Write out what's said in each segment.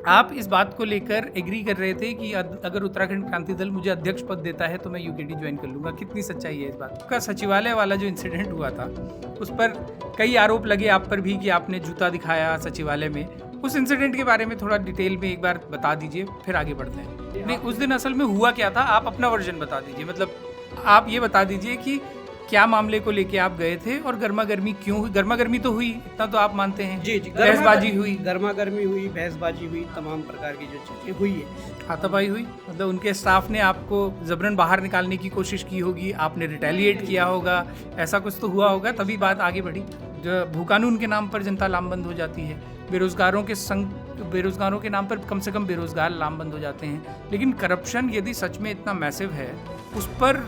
आप इस बात को लेकर एग्री कर रहे थे कि अगर उत्तराखंड क्रांति दल मुझे अध्यक्ष पद देता है तो मैं यूकेडी ज्वाइन कर लूँगा। कितनी सच्चाई है इस बात का? सचिवालय वाला जो इंसिडेंट हुआ था उस पर कई आरोप लगे आप पर भी कि आपने जूता दिखाया सचिवालय में। उस इंसिडेंट के बारे में थोड़ा डिटेल में एक बार बता दीजिए, फिर आगे बढ़ते हैं। नहीं, उस दिन असल में हुआ क्या था, आप अपना वर्जन बता दीजिए। मतलब आप ये बता दीजिए कि क्या मामले को लेके आप गए थे और गर्मा गर्मी क्यों हुई? गर्मा गर्मी तो हुई, इतना तो आप मानते हैं। जी, बहसबाजी हुई, गर्मा गर्मी हुई, बहसबाजी हुई, तमाम प्रकार की जो चीजें हुई है। हाथापाई हुई, मतलब उनके स्टाफ ने आपको जबरन बाहर निकालने की कोशिश की होगी, आपने रिटेलिएट किया होगा, ऐसा कुछ तो हुआ होगा, तभी बात आगे बढ़ी। जो भूकानून के नाम पर जनता लामबंद हो जाती है, बेरोजगारों के नाम पर कम से कम बेरोजगार लामबंद हो जाते हैं। लेकिन करप्शन यदि सच में इतना मैसिव है, उस पर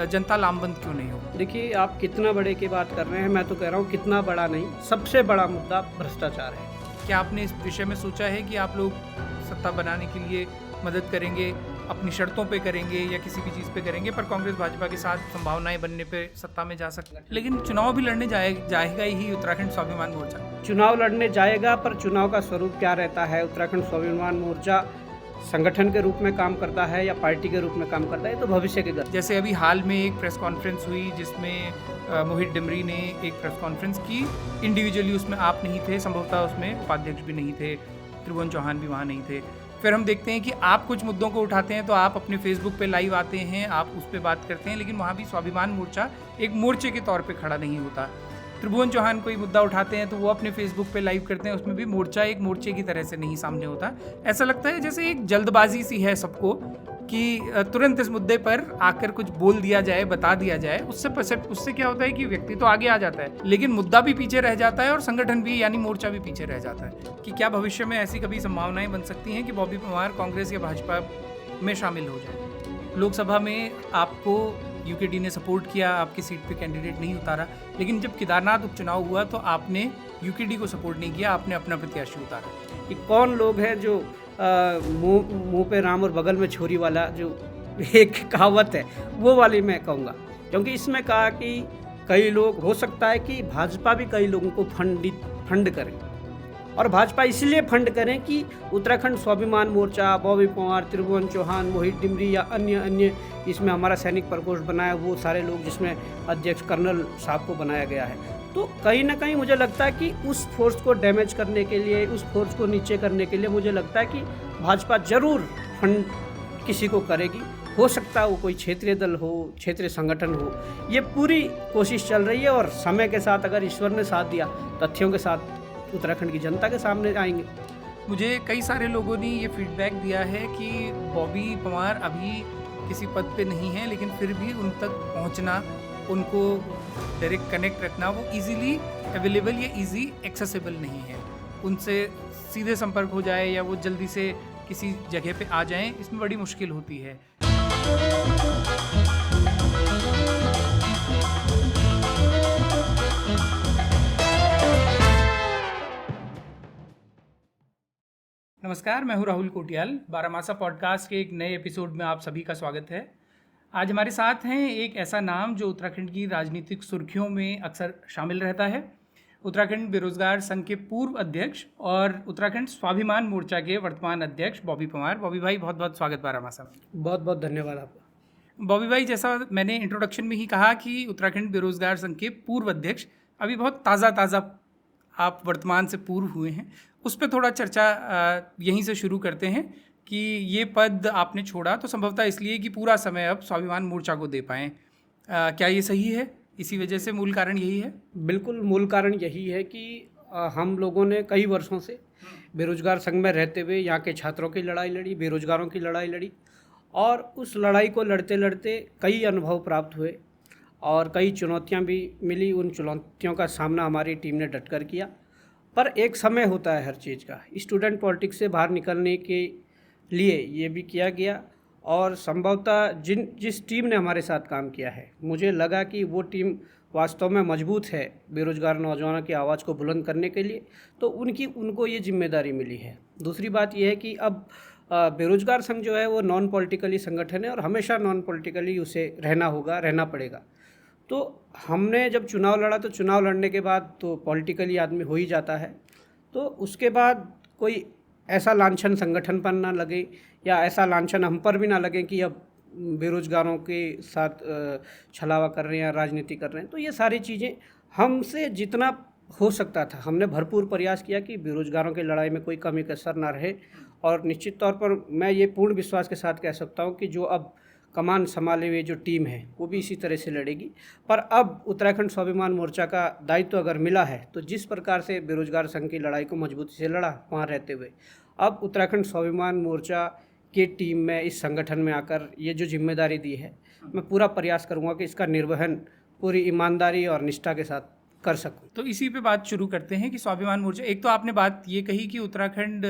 जनता लामबंद क्यों नहीं हो? देखिए, आप कितना बड़े की बात कर रहे हैं, मैं तो कह रहा हूँ कितना बड़ा नहीं, सबसे बड़ा मुद्दा भ्रष्टाचार है। क्या आपने इस विषय में सोचा है कि आप लोग सत्ता बनाने के लिए मदद करेंगे, अपनी शर्तों पे करेंगे या किसी भी चीज़ पे करेंगे, पर कांग्रेस भाजपा के साथ संभावनाएं बनने पे सत्ता में जा सकते हैं? लेकिन चुनाव भी लड़ने जाएगा ही उत्तराखंड स्वाभिमान मोर्चा। चुनाव लड़ने जाएगा, पर चुनाव का स्वरूप क्या रहता है? उत्तराखंड स्वाभिमान मोर्चा संगठन के रूप में काम करता है या पार्टी के रूप में काम करता है, तो भविष्य के घर। जैसे अभी हाल में एक प्रेस कॉन्फ्रेंस हुई जिसमें मोहित डिमरी ने एक प्रेस कॉन्फ्रेंस की, इंडिविजुअली उसमें आप नहीं थे, संभवतः उसमें उपाध्यक्ष भी नहीं थे, त्रिभुवन चौहान भी वहाँ नहीं थे। फिर हम देखते हैं कि आप कुछ मुद्दों को उठाते हैं तो आप अपने फेसबुक पे लाइव आते हैं, आप उस पर बात करते हैं, लेकिन वहाँ भी स्वाभिमान मोर्चा एक मोर्चे के तौर पे खड़ा नहीं होता। त्रिभुवन चौहान कोई मुद्दा उठाते हैं तो वो अपने फेसबुक पे लाइव करते हैं, उसमें भी मोर्चा एक मोर्चे की तरह से नहीं सामने होता। ऐसा लगता है जैसे एक जल्दबाजी सी है सबको कि तुरंत इस मुद्दे पर आकर कुछ बोल दिया जाए, बता दिया जाए। उससे क्या होता है कि व्यक्ति तो आगे आ जाता है, लेकिन मुद्दा भी पीछे रह जाता है और संगठन भी, यानी मोर्चा भी पीछे रह जाता है। कि क्या भविष्य में ऐसी कभी संभावनाएं बन सकती हैं कि बॉबी परमार कांग्रेस या भाजपा में शामिल हो जाए? लोकसभा में आपको यूकेडी ने सपोर्ट किया, आपकी सीट पे कैंडिडेट नहीं उतारा, लेकिन जब केदारनाथ उपचुनाव हुआ तो आपने यूकेडी को सपोर्ट नहीं किया, आपने अपना प्रत्याशी उतारा। कि कौन लोग हैं जो मुंह पे राम और बगल में छोरी वाला जो एक कहावत है, वो वाली मैं कहूँगा। क्योंकि इसमें कहा कि कई लोग, हो सकता है कि भाजपा भी कई लोगों को फंड करे, और भाजपा इसलिए फंड करें कि उत्तराखंड स्वाभिमान मोर्चा, बॉबी परमार, त्रिभुवन चौहान, मोहित डिमरी या अन्य इसमें हमारा सैनिक प्रकोष्ठ बनाया, वो सारे लोग जिसमें अध्यक्ष कर्नल साहब को बनाया गया है। तो कहीं ना कहीं मुझे लगता है कि उस फोर्स को डैमेज करने के लिए, उस फोर्स को नीचे करने के लिए मुझे लगता है कि भाजपा जरूर फंड किसी को करेगी। हो सकता है वो कोई क्षेत्रीय दल हो, क्षेत्रीय संगठन हो, ये पूरी कोशिश चल रही है। और समय के साथ अगर ईश्वर ने साथ दिया, तथ्यों के साथ उत्तराखंड की जनता के सामने आएंगे। मुझे कई सारे लोगों ने ये फीडबैक दिया है कि बॉबी परमार अभी किसी पद पे नहीं है, लेकिन फिर भी उन तक पहुंचना, उनको डायरेक्ट कनेक्ट रखना, वो इजीली अवेलेबल या इजी एक्सेसिबल नहीं है। उनसे सीधे संपर्क हो जाए या वो जल्दी से किसी जगह पे आ जाएं, इसमें बड़ी मुश्किल होती है। नमस्कार, मैं हूं राहुल कोटियाल। बारामासा पॉडकास्ट के एक नए एपिसोड में आप सभी का स्वागत है। आज हमारे साथ हैं एक ऐसा नाम जो उत्तराखंड की राजनीतिक सुर्खियों में अक्सर शामिल रहता है। उत्तराखंड बेरोजगार संघ के पूर्व अध्यक्ष और उत्तराखंड स्वाभिमान मोर्चा के वर्तमान अध्यक्ष बॉबी परमार। बॉबी भाई, बहुत बहुत स्वागत बारामासा में। बहुत बहुत धन्यवाद आपका। बॉबी भाई, जैसा मैंने इंट्रोडक्शन में ही कहा कि उत्तराखंड बेरोजगार संघ के पूर्व अध्यक्ष, अभी बहुत ताज़ा आप वर्तमान से पूर्व हुए हैं, उस पर थोड़ा चर्चा यहीं से शुरू करते हैं कि ये पद आपने छोड़ा तो संभवतः इसलिए कि पूरा समय अब स्वाभिमान मोर्चा को दे पाएँ। क्या ये सही है? इसी वजह से मूल कारण यही है? बिल्कुल, मूल कारण यही है कि हम लोगों ने कई वर्षों से बेरोजगार संघ में रहते हुए यहाँ के छात्रों की लड़ाई लड़ी, बेरोजगारों की लड़ाई लड़ी, और उस लड़ाई को लड़ते लड़ते कई अनुभव प्राप्त हुए और कई चुनौतियाँ भी मिली। उन चुनौतियों का सामना हमारी टीम ने डटकर किया। पर एक समय होता है हर चीज़ का। स्टूडेंट पॉलिटिक्स से बाहर निकलने के लिए ये भी किया गया, और संभवतः जिस टीम ने हमारे साथ काम किया है, मुझे लगा कि वो टीम वास्तव में मजबूत है बेरोजगार नौजवानों की आवाज़ को बुलंद करने के लिए, तो उनको ये जिम्मेदारी मिली है। दूसरी बात यह है कि अब बेरोजगार संघ जो है वो नॉन पॉलिटिकली संगठन है, और हमेशा नॉन पॉलिटिकली उसे रहना पड़ेगा। तो हमने जब चुनाव लड़ा, तो चुनाव लड़ने के बाद तो पॉलिटिकली आदमी हो ही जाता है, तो उसके बाद कोई ऐसा लांछन संगठन पर ना लगे या ऐसा लांछन हम पर भी ना लगे कि अब बेरोजगारों के साथ छलावा कर रहे हैं या राजनीति कर रहे हैं। तो ये सारी चीज़ें हमसे जितना हो सकता था हमने भरपूर प्रयास किया कि बेरोजगारों की लड़ाई में कोई कमी कसर ना रहे। और निश्चित तौर पर मैं ये पूर्ण विश्वास के साथ कह सकता हूँ कि जो अब कमान संभाले हुए जो टीम है वो भी इसी तरह से लड़ेगी। पर अब उत्तराखंड स्वाभिमान मोर्चा का दायित्व अगर मिला है तो जिस प्रकार से बेरोजगार संघ की लड़ाई को मजबूती से लड़ा वहाँ रहते हुए, अब उत्तराखंड स्वाभिमान मोर्चा के टीम में इस संगठन में आकर ये जो जिम्मेदारी दी है, मैं पूरा प्रयास करूँगा कि इसका निर्वहन पूरी ईमानदारी और निष्ठा के साथ कर सकूं। तो इसी पे बात शुरू करते हैं कि स्वाभिमान मोर्चा, एक तो आपने बात ये कही कि उत्तराखंड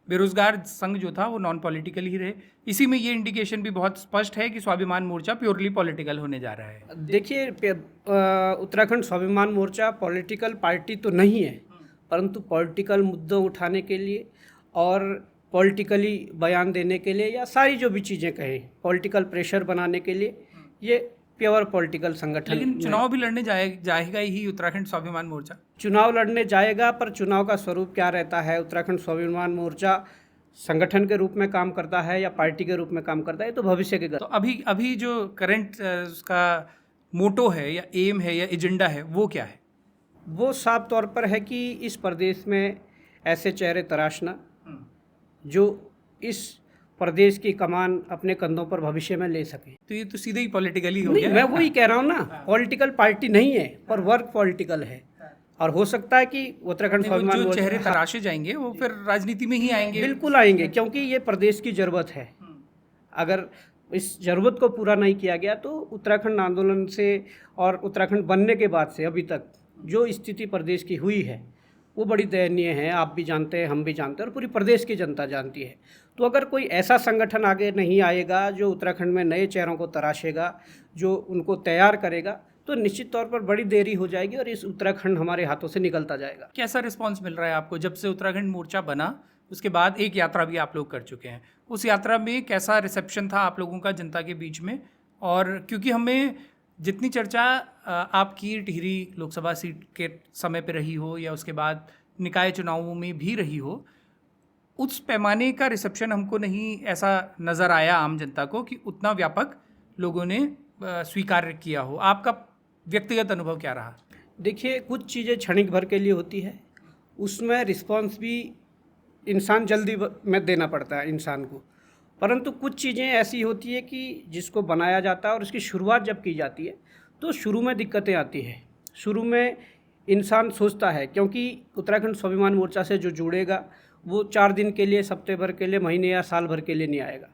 बेरोजगार संघ जो था वो नॉन पॉलिटिकल ही रहे, इसी में ये इंडिकेशन भी बहुत स्पष्ट है कि स्वाभिमान मोर्चा प्योरली पॉलिटिकल होने जा रहा है। देखिए, उत्तराखंड स्वाभिमान मोर्चा पॉलिटिकल पार्टी तो नहीं है, परंतु पॉलिटिकल मुद्दों उठाने के लिए और पॉलिटिकली बयान देने के लिए या सारी जो भी चीज़ें कहें पॉलिटिकल प्रेशर बनाने के लिए ये प्योर पॉलिटिकल संगठन। लेकिन चुनाव भी लड़ने जाएगा ही उत्तराखंड स्वाभिमान मोर्चा। चुनाव लड़ने जाएगा, पर चुनाव का स्वरूप क्या रहता है, उत्तराखंड स्वाभिमान मोर्चा संगठन के रूप में काम करता है या पार्टी के रूप में काम करता है, तो भविष्य के। तो अभी जो करंट उसका मोटो है या एम है या एजेंडा है वो क्या है? वो साफ तौर पर है कि इस प्रदेश में ऐसे चेहरे तराशना जो इस प्रदेश की कमान अपने कंधों पर भविष्य में ले सके। तो ये तो सीधे ही पॉलिटिकली हो गया। मैं वही कह रहा हूँ ना, पॉलिटिकल पार्टी नहीं है पर वर्क पॉलिटिकल है। और हो सकता है कि उत्तराखंड स्वाभिमान जो चेहरे तराशे जाएंगे वो फिर राजनीति में ही आएंगे। बिल्कुल आएंगे, क्योंकि ये प्रदेश की ज़रूरत है। अगर इस ज़रूरत को पूरा नहीं किया गया तो उत्तराखंड आंदोलन से और उत्तराखंड बनने के बाद से अभी तक जो स्थिति प्रदेश की हुई है वो बड़ी दयनीय है। आप भी जानते हैं, हम भी जानते हैं और पूरी प्रदेश की जनता जानती है। तो अगर कोई ऐसा संगठन आगे नहीं आएगा जो उत्तराखंड में नए चेहरों को तराशेगा, जो उनको तैयार करेगा, तो निश्चित तौर पर बड़ी देरी हो जाएगी और इस उत्तराखंड हमारे हाथों से निकलता जाएगा। कैसा रिस्पांस मिल रहा है आपको? जब से उत्तराखंड मोर्चा बना उसके बाद एक यात्रा भी आप लोग कर चुके हैं, उस यात्रा में कैसा रिसेप्शन था आप लोगों का जनता के बीच में? और क्योंकि हमें जितनी चर्चा आपकी टिहरी लोकसभा सीट के समय पे रही हो या उसके बाद निकाय चुनावों में भी रही हो, उस पैमाने का रिसेप्शन हमको नहीं ऐसा नज़र आया आम जनता को कि उतना व्यापक लोगों ने स्वीकार किया हो। आपका व्यक्तिगत अनुभव क्या रहा? देखिए, कुछ चीज़ें क्षणिक भर के लिए होती है, उसमें रिस्पांस भी इंसान जल्दी में देना पड़ता है इंसान को। परंतु कुछ चीज़ें ऐसी होती है कि जिसको बनाया जाता है और उसकी शुरुआत जब की जाती है तो शुरू में दिक्कतें आती हैं। शुरू में इंसान सोचता है, क्योंकि उत्तराखंड स्वाभिमान मोर्चा से जो जुड़ेगा वो 4 दिन के लिए, हफ्ते भर के लिए, महीने या साल भर के लिए नहीं आएगा।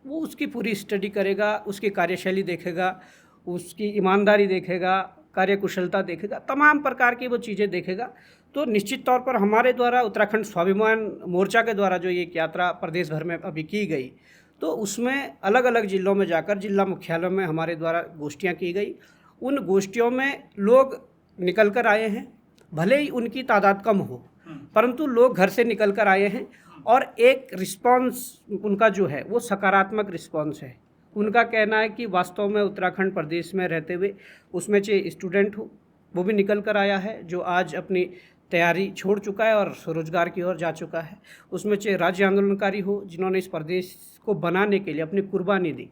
वो उसकी पूरी स्टडी करेगा, उसकी कार्यशैली देखेगा, उसकी ईमानदारी देखेगा, कार्यकुशलता देखेगा, तमाम प्रकार की वो चीज़ें देखेगा। तो निश्चित तौर पर हमारे द्वारा उत्तराखंड स्वाभिमान मोर्चा के द्वारा जो ये यात्रा प्रदेश भर में अभी की गई, तो उसमें अलग अलग जिलों में जाकर जिला मुख्यालयों में हमारे द्वारा गोष्ठियाँ की गई। उन गोष्ठियों में लोग निकल कर आए हैं, भले ही उनकी तादाद कम हो, परंतु लोग घर से निकल कर आए हैं और एक रिस्पांस उनका जो है वो सकारात्मक रिस्पांस है। उनका कहना है कि वास्तव में उत्तराखंड प्रदेश में रहते हुए, उसमें चाहे स्टूडेंट हो वो भी निकल कर आया है जो आज अपनी तैयारी छोड़ चुका है और स्वरोजगार की ओर जा चुका है, उसमें चाहे राज्य आंदोलनकारी हो जिन्होंने इस प्रदेश को बनाने के लिए अपनी कुर्बानी दी,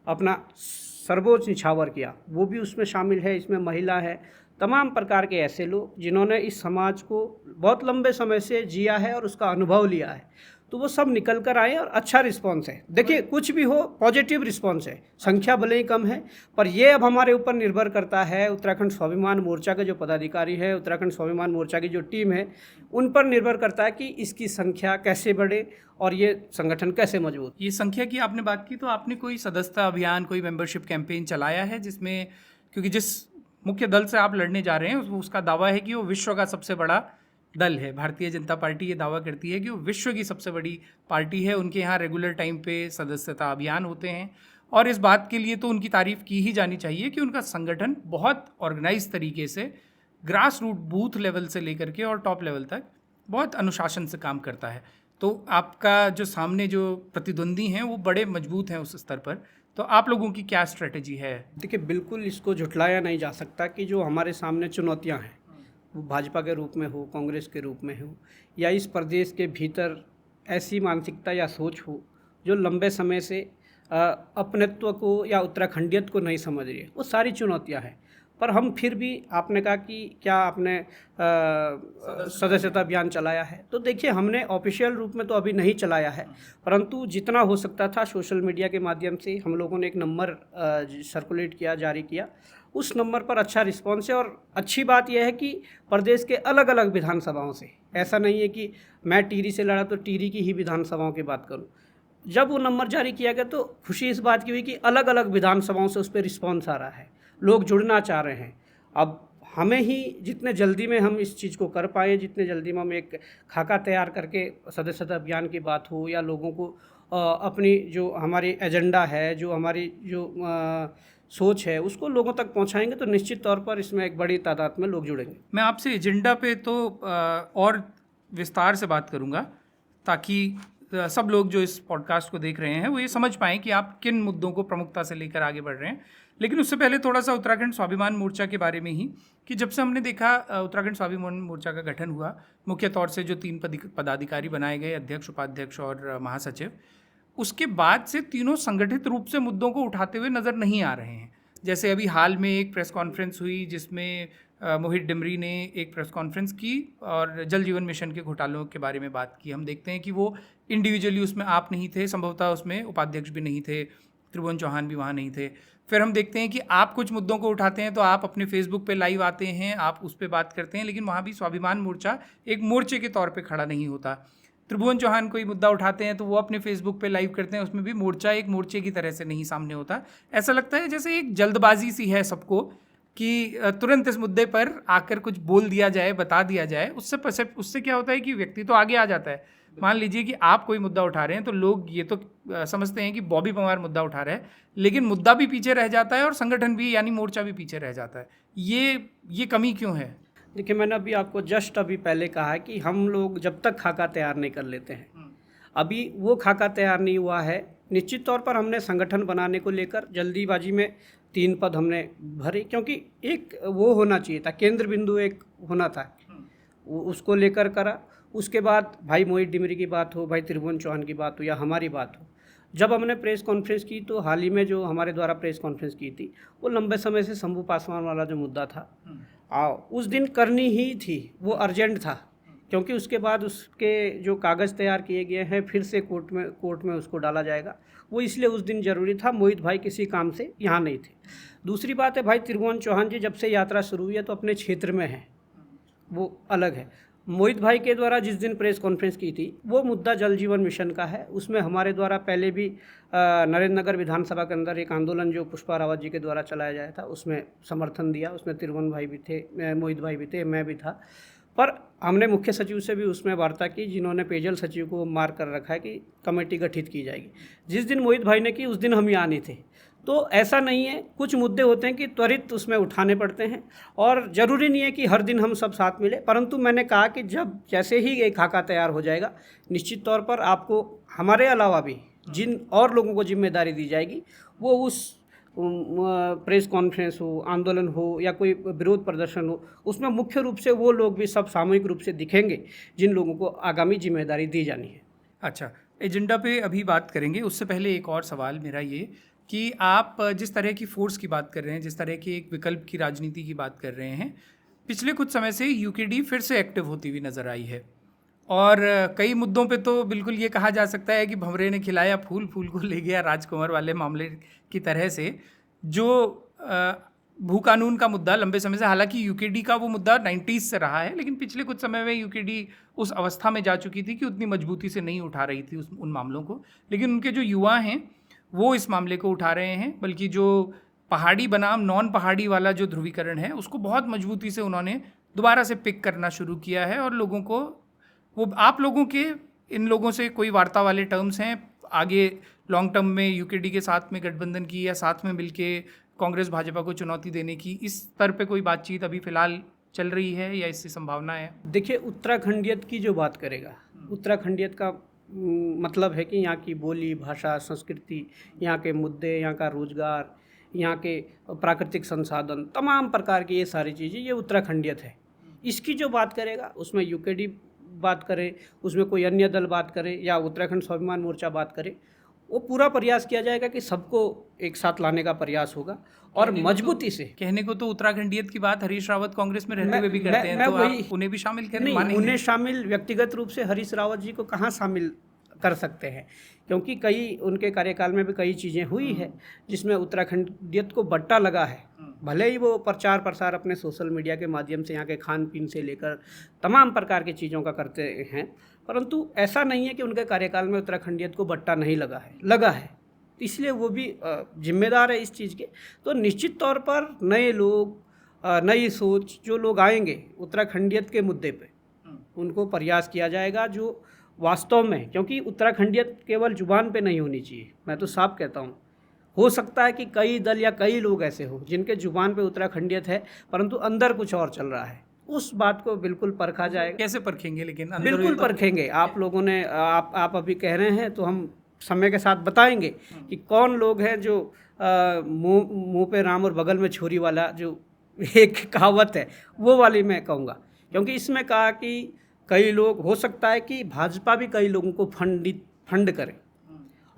अपना सर्वोच्च निछावर किया, वो भी उसमें शामिल है। इसमें महिला है, तमाम प्रकार के ऐसे लोग जिन्होंने इस समाज को बहुत लंबे समय से जिया है और उसका अनुभव लिया है, तो वो सब निकल कर आए और अच्छा रिस्पांस है। देखिए, कुछ भी हो पॉजिटिव रिस्पांस है, संख्या भले ही कम है, पर ये अब हमारे ऊपर निर्भर करता है, उत्तराखंड स्वाभिमान मोर्चा के जो पदाधिकारी है, उत्तराखंड स्वाभिमान मोर्चा की जो टीम है, उन पर निर्भर करता है कि इसकी संख्या कैसे बढ़े और ये संगठन कैसे मजबूत। ये संख्या की आपने बात की, तो आपने कोई सदस्यता अभियान, कोई मेंबरशिप कैंपेन चलाया है जिसमें, क्योंकि जिस मुख्य दल से आप लड़ने जा रहे हैं उसका दावा है कि वो विश्व का सबसे बड़ा दल है। भारतीय जनता पार्टी ये दावा करती है कि वो विश्व की सबसे बड़ी पार्टी है। उनके यहाँ रेगुलर टाइम पे सदस्यता अभियान होते हैं और इस बात के लिए तो उनकी तारीफ़ की ही जानी चाहिए कि उनका संगठन बहुत ऑर्गेनाइज तरीके से ग्रास रूट बूथ लेवल से लेकर के और टॉप लेवल तक बहुत अनुशासन से काम करता है। तो आपका जो सामने जो प्रतिद्वंदी हैं वो बड़े मजबूत हैं उस स्तर पर, तो आप लोगों की क्या स्ट्रेटजी है? देखिए, बिल्कुल इसको झुठलाया नहीं जा सकता कि जो हमारे सामने चुनौतियां हैं, वो भाजपा के रूप में हो, कांग्रेस के रूप में हो, या इस प्रदेश के भीतर ऐसी मानसिकता या सोच हो जो लंबे समय से अपनत्व को या उत्तराखंडियत को नहीं समझ रही है, वो सारी चुनौतियां हैं। पर हम फिर भी, आपने कहा कि क्या आपने सदस्यता अभियान चलाया है, तो देखिए हमने ऑफिशियल रूप में तो अभी नहीं चलाया है, परंतु जितना हो सकता था सोशल मीडिया के माध्यम से हम लोगों ने एक नंबर सर्कुलेट किया, जारी किया। उस नंबर पर अच्छा रिस्पॉन्स है। और अच्छी बात यह है कि प्रदेश के अलग अलग विधानसभाओं से, ऐसा नहीं है कि मैं टिहरी से लड़ा तो टिहरी की ही विधानसभाओं की बात करूं। जब वो नंबर जारी किया गया तो खुशी इस बात की हुई कि अलग अलग विधानसभाओं से उस पर रिस्पॉन्स आ रहा है, लोग जुड़ना चाह रहे हैं। अब हमें ही जितने जल्दी में हम इस चीज़ को कर पाएँ, जितने जल्दी में हम एक खाका तैयार करके सदस्यता अभियान की बात हो या लोगों को अपनी जो हमारी एजेंडा है, जो हमारी जो सोच है, उसको लोगों तक पहुंचाएंगे तो निश्चित तौर पर इसमें एक बड़ी तादाद में लोग जुड़ेंगे। मैं आपसे एजेंडा पे तो और विस्तार से बात करूंगा, ताकि सब लोग जो इस पॉडकास्ट को देख रहे हैं वो ये समझ पाएँ कि आप किन मुद्दों को प्रमुखता से लेकर आगे बढ़ रहे हैं। लेकिन उससे पहले थोड़ा सा उत्तराखंड स्वाभिमान मोर्चा के बारे में ही, कि जब से हमने देखा उत्तराखंड स्वाभिमान मोर्चा का गठन हुआ, मुख्य तौर से जो 3 पदाधिकारी बनाए गए, अध्यक्ष, उपाध्यक्ष और महासचिव, उसके बाद से तीनों संगठित रूप से मुद्दों को उठाते हुए नज़र नहीं आ रहे हैं। जैसे अभी हाल में एक प्रेस कॉन्फ्रेंस हुई जिसमें मोहित डिमरी ने एक प्रेस कॉन्फ्रेंस की और जल जीवन मिशन के घोटालों के बारे में बात की। हम देखते हैं कि वो इंडिविजुअली उसमें आप नहीं थे, संभवतः उसमें उपाध्यक्ष भी नहीं थे, त्रिभुवन चौहान भी वहाँ नहीं थे। फिर हम देखते हैं कि आप कुछ मुद्दों को उठाते हैं तो आप अपने फेसबुक पे लाइव आते हैं, आप उस पर बात करते हैं, लेकिन वहाँ भी स्वाभिमान मोर्चा एक मोर्चे के तौर पे खड़ा नहीं होता। त्रिभुवन चौहान कोई मुद्दा उठाते हैं तो वो अपने फेसबुक पे लाइव करते हैं, उसमें भी मोर्चा एक मोर्चे की तरह से नहीं सामने होता। ऐसा लगता है जैसे एक जल्दबाजी सी है सबको कि तुरंत इस मुद्दे पर आकर कुछ बोल दिया जाए, बता दिया जाए। उससे क्या होता है कि व्यक्ति तो आगे आ जाता है। मान लीजिए कि आप कोई मुद्दा उठा रहे हैं तो लोग ये तो समझते हैं कि बॉबी पंवार मुद्दा उठा रहा है, लेकिन मुद्दा भी पीछे रह जाता है और संगठन भी, यानी मोर्चा भी पीछे रह जाता है। ये कमी क्यों है? देखिए, मैंने अभी आपको जस्ट अभी पहले कहा है कि हम लोग जब तक खाका तैयार नहीं कर लेते हैं, अभी वो खाका तैयार नहीं हुआ है। निश्चित तौर पर हमने संगठन बनाने को लेकर जल्दीबाजी में 3 पद हमने भरे, क्योंकि एक वो होना चाहिए था, केंद्र बिंदु एक होना था, उसको लेकर करा। उसके बाद भाई मोहित डिमरी की बात हो, भाई त्रिभुवन चौहान की बात हो या हमारी बात हो, जब हमने प्रेस कॉन्फ्रेंस की तो हाल ही में जो हमारे द्वारा प्रेस कॉन्फ्रेंस की थी, वो लंबे समय से शंभू पासवान वाला जो मुद्दा था, उस दिन करनी ही थी, वो अर्जेंट था, क्योंकि उसके बाद उसके जो कागज़ तैयार किए गए हैं फिर से कोर्ट में उसको डाला जाएगा, वो इसलिए उस दिन ज़रूरी था। मोहित भाई किसी काम से यहाँ नहीं थे। दूसरी बात है, भाई त्रिभुवन चौहान जी जब से यात्रा शुरू हुई है तो अपने क्षेत्र में हैं, वो अलग है। मोहित भाई के द्वारा जिस दिन प्रेस कॉन्फ्रेंस की थी वो मुद्दा जल जीवन मिशन का है। उसमें हमारे द्वारा पहले भी नरेंद्र नगर विधानसभा के अंदर एक आंदोलन जो पुष्पा रावत जी के द्वारा चलाया जाया था, उसमें समर्थन दिया। उसमें त्रिभुवन भाई भी थे, मोहित भाई भी थे, मैं भी था। पर हमने मुख्य सचिव से भी उसमें वार्ता की, जिन्होंने पेयजल सचिव को मार कर रखा है कि कमेटी गठित की जाएगी। जिस दिन मोहित भाई ने की उस दिन हम यहाँ नहीं थे। तो ऐसा नहीं है, कुछ मुद्दे होते हैं कि त्वरित उसमें उठाने पड़ते हैं और ज़रूरी नहीं है कि हर दिन हम सब साथ मिले। परंतु मैंने कहा कि जब जैसे ही एक खाका तैयार हो जाएगा, निश्चित तौर पर आपको हमारे अलावा भी जिन और लोगों को जिम्मेदारी दी जाएगी, वो उस प्रेस कॉन्फ्रेंस हो, आंदोलन हो या कोई विरोध प्रदर्शन हो, उसमें मुख्य रूप से वो लोग भी सब सामूहिक रूप से दिखेंगे जिन लोगों को आगामी जिम्मेदारी दी जानी है। अच्छा, एजेंडा पे अभी बात करेंगे। उससे पहले एक और सवाल मेरा ये कि आप जिस तरह की फोर्स की बात कर रहे हैं, जिस तरह की एक विकल्प की राजनीति की बात कर रहे हैं, पिछले कुछ समय से यूकेडी फिर से एक्टिव होती हुई नज़र आई है और कई मुद्दों पे तो बिल्कुल ये कहा जा सकता है कि भंवरे ने खिलाया फूल, फूल को ले गया राजकुंवर वाले मामले की तरह से। जो भू कानून का मुद्दा लंबे समय से, हालांकि यूकेडी का वो मुद्दा 90s से रहा है, लेकिन पिछले कुछ समय में यूकेडी उस अवस्था में जा चुकी थी कि उतनी मजबूती से नहीं उठा रही थी उन मामलों को। लेकिन उनके जो युवा हैं वो इस मामले को उठा रहे हैं, बल्कि जो पहाड़ी बनाम नॉन पहाड़ी वाला जो ध्रुवीकरण है उसको बहुत मजबूती से उन्होंने दोबारा से पिक करना शुरू किया है। और लोगों को, वो आप लोगों के, इन लोगों से कोई वार्ता वाले टर्म्स हैं आगे लॉन्ग टर्म में यूकेडी के साथ में गठबंधन की या साथ में मिलके कांग्रेस भाजपा को चुनौती देने की, इस स्तर पे कोई बातचीत अभी फिलहाल चल रही है या इसकी संभावना है? देखिए, उत्तराखंडियत की जो बात करेगा, उत्तराखंडियत का मतलब है कि यहाँ की बोली, भाषा, संस्कृति, यहाँ के मुद्दे, यहाँ का रोजगार, यहाँ के प्राकृतिक संसाधन, तमाम प्रकार की ये सारी चीज़ें, ये उत्तराखंडियत है। इसकी जो बात करेगा उसमें यूकेडी बात करे, उसमें कोई अन्य दल बात करे या उत्तराखंड स्वाभिमान मोर्चा बात करे, वो पूरा प्रयास किया जाएगा कि सबको एक साथ लाने का प्रयास होगा और मजबूती से। कहने को तो उत्तराखंडीयत की बात हरीश रावत कांग्रेस में रहते हुए भी मैं- करते हैं, मैं तो वही- आप उन्हें भी शामिल करें? नहीं, उन्हें शामिल व्यक्तिगत रूप से हरीश रावत जी को कहाँ शामिल कर सकते हैं, क्योंकि कई उनके कार्यकाल में भी कई चीज़ें हुई है जिसमें उत्तराखंडियत को बट्टा लगा है। भले ही वो प्रचार प्रसार अपने सोशल मीडिया के माध्यम से यहाँ के खान पीन से लेकर तमाम प्रकार की चीज़ों का करते हैं, परंतु ऐसा नहीं है कि उनके कार्यकाल में उत्तराखंडियत को बट्टा नहीं लगा है, लगा है। तो इसलिए वो भी जिम्मेदार है इस चीज़ के। तो निश्चित तौर पर नए लोग, नई सोच जो लोग आएंगे उत्तराखंडियत के मुद्दे पे, उनको प्रयास किया जाएगा जो वास्तव में, क्योंकि उत्तराखंडियत केवल जुबान पे नहीं होनी चाहिए। मैं तो साफ कहता हूँ, हो सकता है कि कई दल या कई लोग ऐसे हो जिनके जुबान पे उत्तराखंडियत है परंतु अंदर कुछ और चल रहा है, उस बात को बिल्कुल परखा जाएगा। कैसे परखेंगे? लेकिन बिल्कुल परखेंगे। आप लोगों ने आप अभी कह रहे हैं तो हम समय के साथ बताएंगे कि कौन लोग हैं जो मुंह पे राम और बगल में छुरी वाला जो एक कहावत है वो वाली मैं कहूँगा, क्योंकि इसमें कहा कि कई लोग, हो सकता है कि भाजपा भी कई लोगों को फंड करे,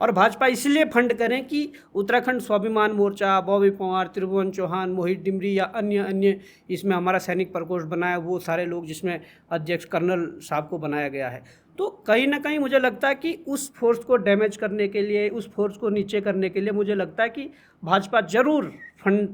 और भाजपा इसलिए फंड करें कि उत्तराखंड स्वाभिमान मोर्चा, बॉबी पंवार, त्रिभुवन चौहान, मोहित डिमरी या अन्य इसमें हमारा सैनिक प्रकोष्ठ बनाया, वो सारे लोग जिसमें अध्यक्ष कर्नल साहब को बनाया गया है। तो कहीं ना कहीं मुझे लगता है कि उस फोर्स को डैमेज करने के लिए, उस फोर्स को नीचे करने के लिए मुझे लगता है कि भाजपा जरूर फंड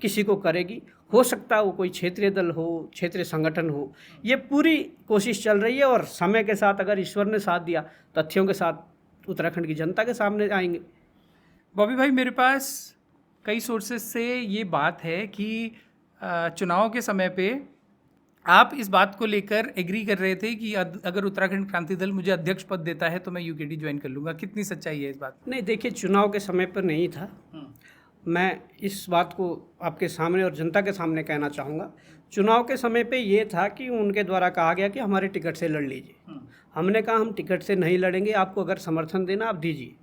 किसी को करेगी। हो सकता है वो कोई क्षेत्रीय दल हो, क्षेत्रीय संगठन हो, ये पूरी कोशिश चल रही है। और समय के साथ अगर ईश्वर ने साथ दिया, तथ्यों के साथ उत्तराखंड की जनता के सामने आएंगे। बॉबी भाई, मेरे पास कई सोर्सेज से ये बात है कि चुनाव के समय पे आप इस बात को लेकर एग्री कर रहे थे कि अगर उत्तराखंड क्रांति दल मुझे अध्यक्ष पद देता है तो मैं यूकेडी ज्वाइन कर लूँगा। कितनी सच्चाई है इस बात? नहीं, देखिए, चुनाव के समय पर नहीं था। मैं इस बात को आपके सामने और जनता के सामने कहना चाहूँगा। चुनाव के समय पे ये था कि उनके द्वारा कहा गया कि हमारे टिकट से लड़ लीजिए। हमने कहा हम टिकट से नहीं लड़ेंगे, आपको अगर समर्थन देना आप दीजिए,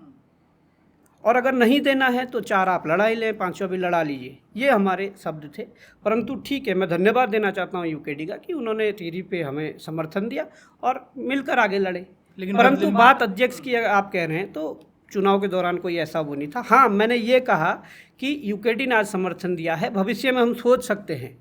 और अगर नहीं देना है तो 4 आप लड़ा ही लें, 5वां भी लड़ा लीजिए। ये हमारे शब्द थे। परंतु ठीक है, मैं धन्यवाद देना चाहता हूँ यूकेडी का कि उन्होंने टिहरी पे हमें समर्थन दिया और मिलकर आगे लड़े। लेकिन परंतु बात अध्यक्ष की अगर आप कह रहे हैं तो चुनाव के दौरान कोई ऐसा वो नहीं था। हाँ, मैंने ये कहा कि यूकेडी ने आज समर्थन दिया है, भविष्य में हम सोच सकते हैं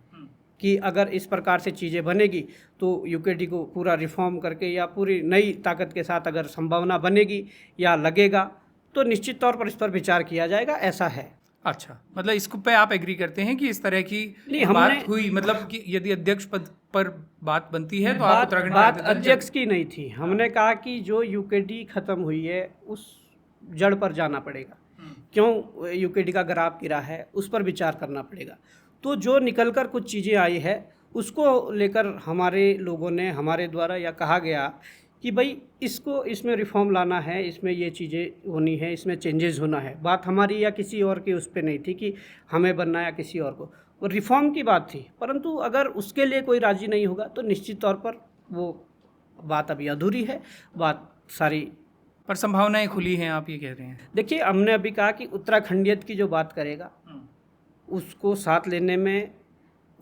कि अगर इस प्रकार से चीज़ें बनेगी तो यूकेडी को पूरा रिफॉर्म करके या पूरी नई ताकत के साथ अगर संभावना बनेगी या लगेगा तो निश्चित तौर पर इस पर विचार किया जाएगा, ऐसा है। अच्छा, मतलब इस पे आप एग्री करते हैं कि इस तरह की बात हुई, मतलब कि यदि अध्यक्ष पद पर बात बनती है तो आप उत्तराखंड बात अध्यक्ष की नहीं थी। हमने कहा कि जो यूकेडी खत्म हुई है उस जड़ पर जाना पड़ेगा, क्यों यूकेडी का ग्राफ गिरा है उस पर विचार करना पड़ेगा। तो जो निकलकर कुछ चीज़ें आई है उसको लेकर हमारे लोगों ने, हमारे द्वारा या कहा गया कि भाई इसमें रिफॉर्म लाना है, इसमें ये चीज़ें होनी है, इसमें चेंजेस होना है। बात हमारी या किसी और की उस पर नहीं थी कि हमें बनना या किसी और को, वो रिफॉर्म की बात थी। परंतु अगर उसके लिए कोई राज़ी नहीं होगा तो निश्चित तौर पर वो बात अभी अधूरी है, बात सारी पर संभावनाएं खुली हैं, आप ये कह रहे हैं। देखिए, हमने अभी कहा कि उत्तराखंडियत की जो बात करेगा उसको साथ लेने में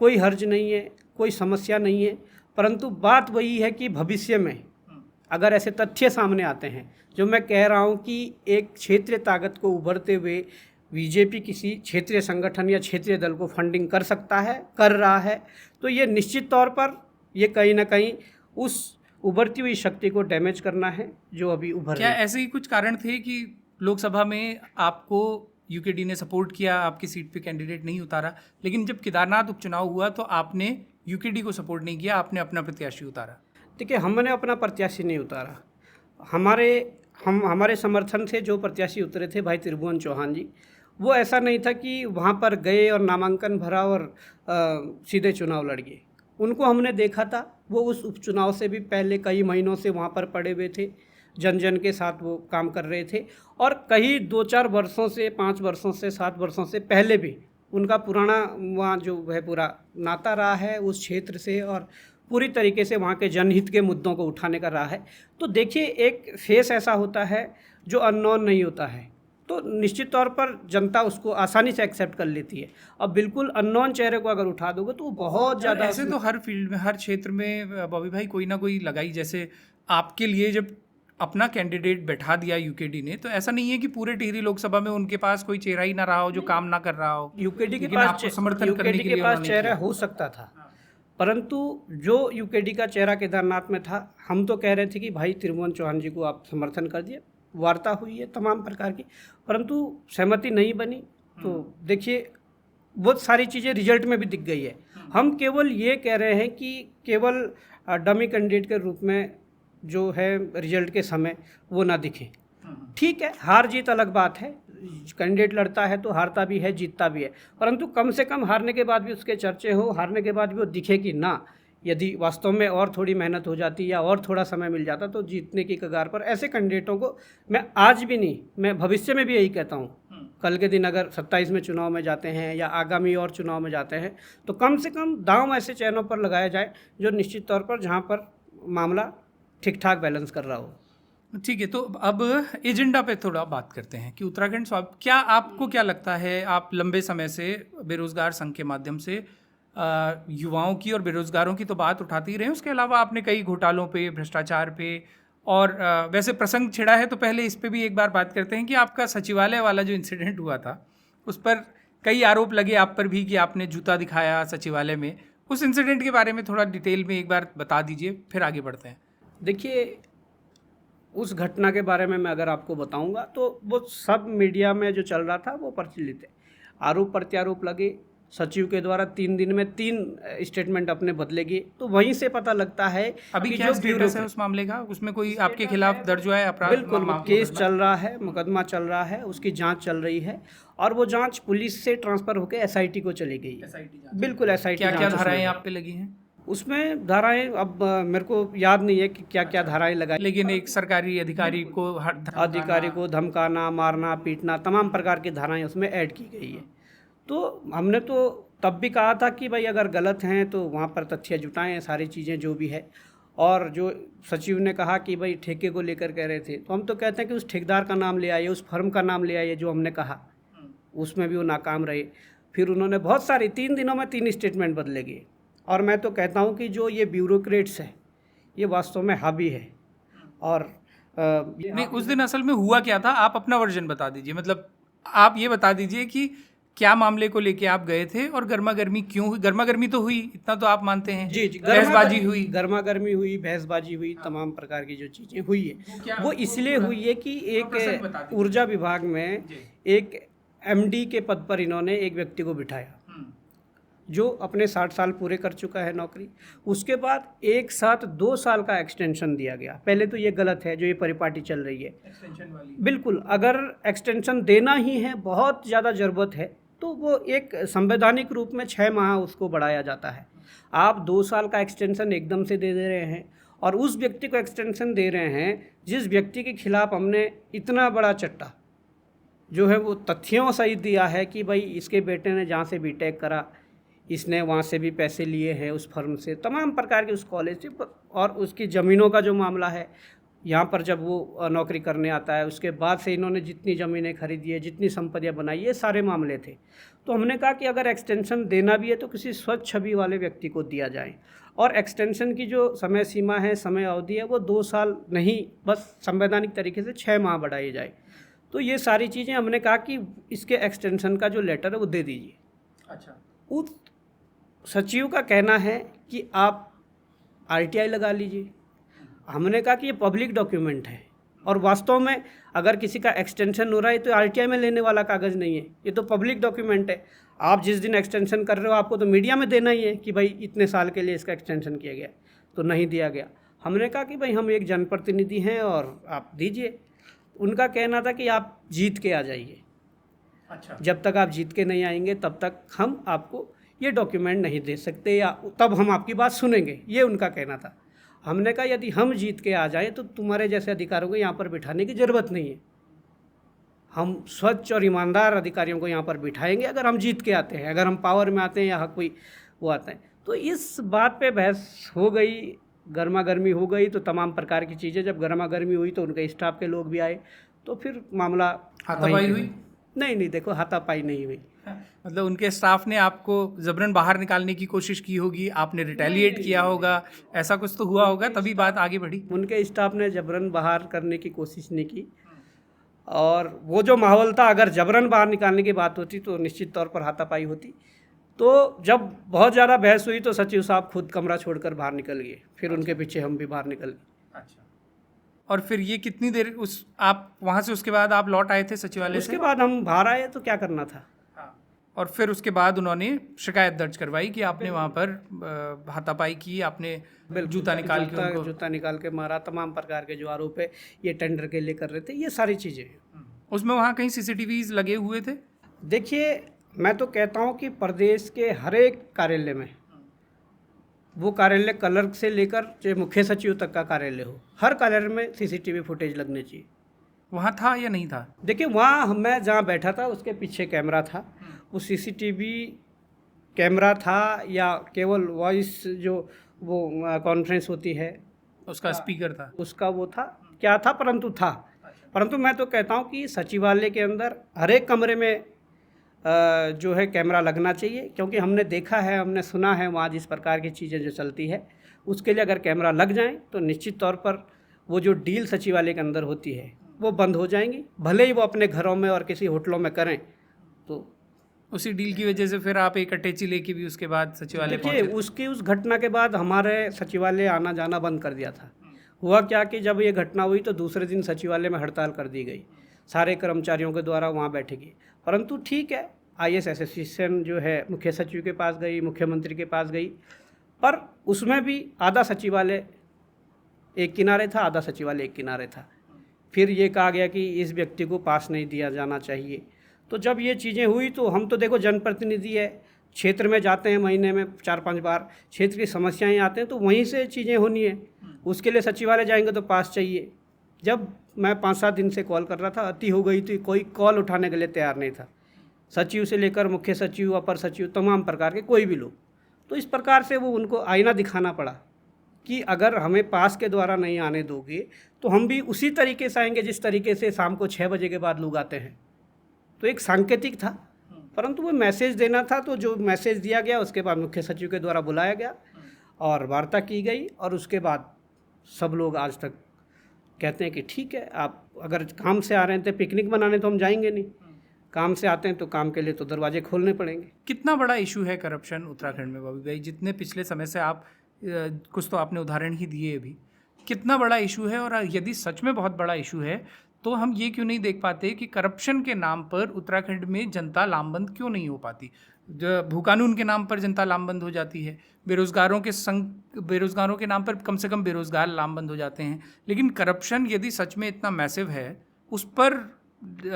कोई हर्ज नहीं है, कोई समस्या नहीं है। परंतु बात वही है कि भविष्य में अगर ऐसे तथ्य सामने आते हैं, जो मैं कह रहा हूं कि एक क्षेत्रीय ताकत को उभरते हुए बीजेपी किसी क्षेत्रीय संगठन या क्षेत्रीय दल को फंडिंग कर सकता है, कर रहा है, तो ये निश्चित तौर पर ये कहीं ना कहीं उस उभरती हुई शक्ति को डैमेज करना है जो अभी उभर क्या ऐसे ही कुछ कारण थे कि लोकसभा में आपको यूकेडी ने सपोर्ट किया, आपकी सीट पे कैंडिडेट नहीं उतारा, लेकिन जब केदारनाथ उपचुनाव हुआ तो आपने यूकेडी को सपोर्ट नहीं किया, आपने अपना प्रत्याशी उतारा? देखिए, हमने अपना प्रत्याशी नहीं उतारा। हमारे समर्थन से जो प्रत्याशी उतरे थे भाई त्रिभुवन चौहान जी, वो ऐसा नहीं था कि वहाँ पर गए और नामांकन भरा और सीधे चुनाव लड़ गए। उनको हमने देखा था, वो उस उपचुनाव से भी पहले कई महीनों से वहाँ पर पड़े हुए थे, जन जन के साथ वो काम कर रहे थे, और कई 2-4 वर्षों से, 5 वर्षों से, 7 वर्षों से पहले भी उनका पुराना वहाँ जो है पूरा नाता रहा है उस क्षेत्र से, और पूरी तरीके से वहाँ के जनहित के मुद्दों को उठाने का रहा है। तो देखिए, एक फेस ऐसा होता है जो अननोन नहीं होता है, तो निश्चित तौर पर जनता उसको आसानी से एक्सेप्ट कर लेती है। अब बिल्कुल अननोन चेहरे को अगर उठा दोगे तो वो बहुत ज़्यादा ऐसे तो हर फील्ड में, हर क्षेत्र में बॉबी भाई कोई ना कोई लगाई। जैसे आपके लिए जब अपना कैंडिडेट बैठा दिया यूकेडी ने, तो ऐसा नहीं है कि पूरे टिहरी लोकसभा में उनके पास कोई चेहरा ही ना रहा हो जो काम ना कर रहा हो। यूकेडी के लेकिन पास आपको समर्थन करने के लिए उन्होंने चेहरा किया। हो सकता था, परंतु जो यूकेडी का चेहरा केदारनाथ में था, हम तो कह रहे थे कि भाई त्रिभुवन चौहान जी को आप समर्थन कर दिए। वार्ता हुई है तमाम प्रकार की, परंतु सहमति नहीं बनी। तो देखिए बहुत सारी चीज़ें रिजल्ट में भी दिख गई है। हम केवल ये कह रहे हैं कि केवल डमी कैंडिडेट के रूप में जो है रिजल्ट के समय वो ना दिखे। ठीक है, हार जीत अलग बात है, कैंडिडेट लड़ता है तो हारता भी है जीतता भी है, परंतु कम से कम हारने के बाद भी उसके चर्चे हो, हारने के बाद भी वो दिखे कि ना, यदि वास्तव में और थोड़ी मेहनत हो जाती या और थोड़ा समय मिल जाता तो जीतने की कगार पर ऐसे कैंडिडेटों को मैं आज भी नहीं, मैं भविष्य में भी यही कहता हूँ। कल के दिन अगर 27 में चुनाव में जाते हैं या आगामी और चुनाव में जाते हैं तो कम से कम दांव ऐसे चयनों पर लगाया जाए जो निश्चित तौर पर जहाँ पर मामला ठीक ठाक बैलेंस कर रहा हो। ठीक है, तो अब एजेंडा पे थोड़ा बात करते हैं कि उत्तराखंड क्या आपको क्या लगता है, आप लंबे समय से बेरोजगार संघ के माध्यम से युवाओं की और बेरोजगारों की तो बात उठाते ही रहे हैं, उसके अलावा आपने कई घोटालों पे, भ्रष्टाचार पे और वैसे प्रसंग छिड़ा है तो पहले इस पे भी एक बार बात करते हैं कि आपका सचिवालय वाला जो इंसिडेंट हुआ था उस पर कई आरोप लगे आप पर भी कि आपने जूता दिखाया सचिवालय में। उस इंसिडेंट के बारे में थोड़ा डिटेल में एक बार बता दीजिए, फिर आगे बढ़ते हैं। देखिए, उस घटना के बारे में मैं अगर आपको बताऊंगा तो वो सब मीडिया में जो चल रहा था वो प्रचलित है। आरोप प्रत्यारोप लगे, सचिव के द्वारा 3 दिन में 3 स्टेटमेंट अपने बदले गए, तो वहीं से पता लगता है अभी कि क्या जो स्टेटस है उस मामले का, उसमें कोई आपके खिलाफ दर्ज हुआ है अपराध? बिल्कुल केस चल रहा है, मुकदमा चल रहा है, उसकी जांच चल रही है और वो जांच पुलिस से ट्रांसफर होकर एसआईटी को चली गई है। बिल्कुल एसआईटी। क्या क्या धाराएं आप पे लगी हैं उसमें? धाराएं अब मेरे को याद नहीं है कि क्या क्या धाराएं लगाई, लेकिन एक सरकारी अधिकारी को धमकाना, मारना, पीटना, तमाम प्रकार की धाराएं उसमें ऐड की गई है। तो हमने तो तब भी कहा था कि भाई अगर गलत हैं तो वहाँ पर तथ्य जुटाएं, सारी चीज़ें जो भी है। और जो सचिव ने कहा कि भाई ठेके को लेकर कह रहे थे, तो हम तो कहते हैं कि उस ठेकेदार का नाम ले आइए, उस फर्म का नाम ले आइए जो हमने कहा, उसमें भी वो नाकाम रहे। फिर उन्होंने बहुत सारी 3 दिनों में 3 स्टेटमेंट बदले गए। और मैं तो कहता हूँ कि जो ये ब्यूरोक्रेट्स है ये वास्तव में हावी है। और नहीं, उस दिन असल में हुआ क्या था, आप अपना वर्जन बता दीजिए। मतलब आप ये बता दीजिए कि क्या मामले को लेके आप गए थे और गर्मा गर्मी क्यों हुई? गर्मा गर्मी तो हुई, इतना तो आप मानते हैं। जी, बहसबाजी हुई, गर्मा गर्मी हुई, बहसबाजी हुई, तमाम प्रकार की जो चीज़ें हुई है वो इसलिए हुई है कि एक ऊर्जा विभाग में एक एमडी के पद पर इन्होंने एक व्यक्ति को बिठाया जो अपने 60 साल पूरे कर चुका है नौकरी। उसके बाद एक साथ 2 साल का एक्सटेंशन दिया गया। पहले तो ये गलत है जो ये परिपाटी चल रही है एक्सटेंशन वाली। बिल्कुल, अगर एक्सटेंशन देना ही है, बहुत ज़्यादा ज़रूरत है, तो वो एक संवैधानिक रूप में 6 माह उसको बढ़ाया जाता है। आप 2 साल का एक्सटेंशन एकदम से दे रहे हैं और उस व्यक्ति को एक्सटेंशन दे रहे हैं जिस व्यक्ति के खिलाफ हमने इतना बड़ा चट्टा जो है वो तथ्यों सहित दिया है कि भाई इसके बेटे ने जहाँ से बीटेक करा, इसने वहाँ से भी पैसे लिए हैं उस फर्म से, तमाम प्रकार के उस कॉलेज से, और उसकी ज़मीनों का जो मामला है, यहाँ पर जब वो नौकरी करने आता है उसके बाद से इन्होंने जितनी ज़मीनें खरीदी है, जितनी संपत्तियाँ बनाई, ये सारे मामले थे। तो हमने कहा कि अगर एक्सटेंशन देना भी है तो किसी स्वच्छ छवि वाले व्यक्ति को दिया जाए। और एक्सटेंशन की जो समय सीमा है, समय अवधि है, वो 2 साल नहीं, बस संवैधानिक तरीके से 6 माह बढ़ाई जाए। तो ये सारी चीज़ें हमने कहा कि इसके एक्सटेंशन का जो लेटर है वो दे दीजिए। अच्छा, उस सचिव का कहना है कि आप आरटीआई लगा लीजिए। हमने कहा कि ये पब्लिक डॉक्यूमेंट है और वास्तव में अगर किसी का एक्सटेंशन हो रहा है तो आरटीआई में लेने वाला कागज़ नहीं है, ये तो पब्लिक डॉक्यूमेंट है। आप जिस दिन एक्सटेंशन कर रहे हो आपको तो मीडिया में देना ही है कि भाई इतने साल के लिए इसका एक्सटेंशन किया गया, तो नहीं दिया गया। हमने कहा कि भाई हम एक जनप्रतिनिधि हैं और आप दीजिए। उनका कहना था कि आप जीत के आ जाइए। अच्छा, जब तक आप जीत के नहीं आएंगे तब तक हम आपको ये डॉक्यूमेंट नहीं दे सकते या तब हम आपकी बात सुनेंगे, ये उनका कहना था। हमने कहा यदि हम जीत के आ जाएं तो तुम्हारे जैसे अधिकारियों को यहाँ पर बिठाने की ज़रूरत नहीं है। हम स्वच्छ और ईमानदार अधिकारियों को यहाँ पर बिठाएंगे अगर हम जीत के आते हैं, अगर हम पावर में आते हैं या कोई वो आते हैं। तो इस बात पे बहस हो गई, गर्मा गर्मी हो गई। तो तमाम प्रकार की चीज़ें, जब गर्मा गर्मी हुई तो उनके स्टाफ के लोग भी आए, तो फिर मामला हाथापाई हुई? नहीं, देखो हाथापाई नहीं हुई। मतलब उनके स्टाफ ने आपको जबरन बाहर निकालने की कोशिश की होगी, आपने रिटेलिएट किया होगा, ऐसा कुछ तो हुआ होगा, तभी बात आगे बढ़ी। उनके स्टाफ ने जबरन बाहर करने की कोशिश नहीं की, और वो जो माहौल था, अगर जबरन बाहर निकालने की बात होती तो निश्चित तौर पर हाथापाई होती। तो जब बहुत ज़्यादा बहस हुई तो सचिव साहब खुद कमरा छोड़कर बाहर निकल गए, फिर उनके पीछे हम भी बाहर निकल गए। अच्छा, और फिर ये कितनी देर आप वहाँ से उसके बाद आप लौट आए थे सचिवालय से? उसके बाद हम बाहर आए तो क्या करना था। और फिर उसके बाद उन्होंने शिकायत दर्ज करवाई कि आपने वहाँ पर हाथापाई की, आपने जूता निकाल के मारा, तमाम प्रकार के जो आरोप है ये टेंडर के लिए कर रहे थे, ये सारी चीज़ें। उसमें वहाँ कहीं CCTVs लगे हुए थे? देखिए, मैं तो कहता हूँ कि प्रदेश के हर एक कार्यालय में, वो कार्यालय क्लर्क से लेकर चाहे मुख्य सचिव तक का कार्यालय हो, हर कार्यालय में CCTV फुटेज लगने चाहिए। वहाँ था या नहीं था? देखिए, वहाँ मैं जहाँ बैठा था उसके पीछे कैमरा था, वो CCTV कैमरा था या केवल वॉइस जो वो कॉन्फ्रेंस होती है उसका स्पीकर था, उसका वो था, क्या था, परंतु मैं तो कहता हूँ कि सचिवालय के अंदर हर एक कमरे में जो है कैमरा लगना चाहिए, क्योंकि हमने देखा है, हमने सुना है वहाँ जिस प्रकार की चीज़ें जो चलती है, उसके लिए अगर कैमरा लग जाए तो निश्चित तौर पर वो जो डील सचिवालय के अंदर होती है वो बंद हो जाएंगी, भले ही वो अपने घरों में और किसी होटलों में करें। तो उसी डील की वजह से फिर आप एक अटैची लेके भी उसके बाद सचिवालय देखिए, उस घटना के बाद हमारे सचिवालय आना जाना बंद कर दिया था। हुआ क्या कि जब ये घटना हुई तो दूसरे दिन सचिवालय में हड़ताल कर दी गई, सारे कर्मचारियों के द्वारा वहाँ बैठेगी। परंतु ठीक है, IAS एसोसिएशन जो है मुख्य सचिव के पास गई, मुख्यमंत्री के पास गई, पर उसमें भी आधा सचिवालय एक किनारे था, आधा सचिवालय एक किनारे था। फिर ये कहा गया कि इस व्यक्ति को पास नहीं दिया जाना चाहिए। तो जब ये चीज़ें हुई तो हम तो देखो जनप्रतिनिधि है, क्षेत्र में जाते हैं महीने में 4-5 बार, क्षेत्र की समस्याएं आते हैं तो वहीं से चीज़ें होनी है, उसके लिए सचिवालय जाएंगे तो पास चाहिए। जब मैं 5-7 दिन से कॉल कर रहा था, अति हो गई थी, कोई कॉल उठाने के लिए तैयार नहीं था, सचिव से लेकर मुख्य सचिव, अपर सचिव, तमाम प्रकार के कोई भी लोग। तो इस प्रकार से वो उनको आईना दिखाना पड़ा कि अगर हमें पास के द्वारा नहीं आने दोगे तो हम भी उसी तरीके से आएंगे जिस तरीके से शाम को 6 बजे के बाद लोग आते हैं। तो एक सांकेतिक था, परंतु वो मैसेज देना था, तो जो मैसेज दिया गया उसके बाद मुख्य सचिव के द्वारा बुलाया गया और वार्ता की गई, और उसके बाद सब लोग आज तक कहते हैं कि ठीक है, आप अगर काम से आ रहे थे, पिकनिक मनाने तो हम जाएंगे नहीं, काम से आते हैं तो काम के लिए तो दरवाजे खोलने पड़ेंगे। कितना बड़ा इशू है करप्शन उत्तराखंड में बॉबी भाई? जितने पिछले समय से आप कुछ तो आपने उदाहरण ही दिए अभी, कितना बड़ा इशू है? और यदि सच में बहुत बड़ा इशू है तो हम ये क्यों नहीं देख पाते कि करप्शन के नाम पर उत्तराखंड में जनता लामबंद क्यों नहीं हो पाती? भूकानून के नाम पर जनता लामबंद हो जाती है, बेरोजगारों के नाम पर कम से कम बेरोजगार लामबंद हो जाते हैं, लेकिन करप्शन यदि सच में इतना मैसिव है उस पर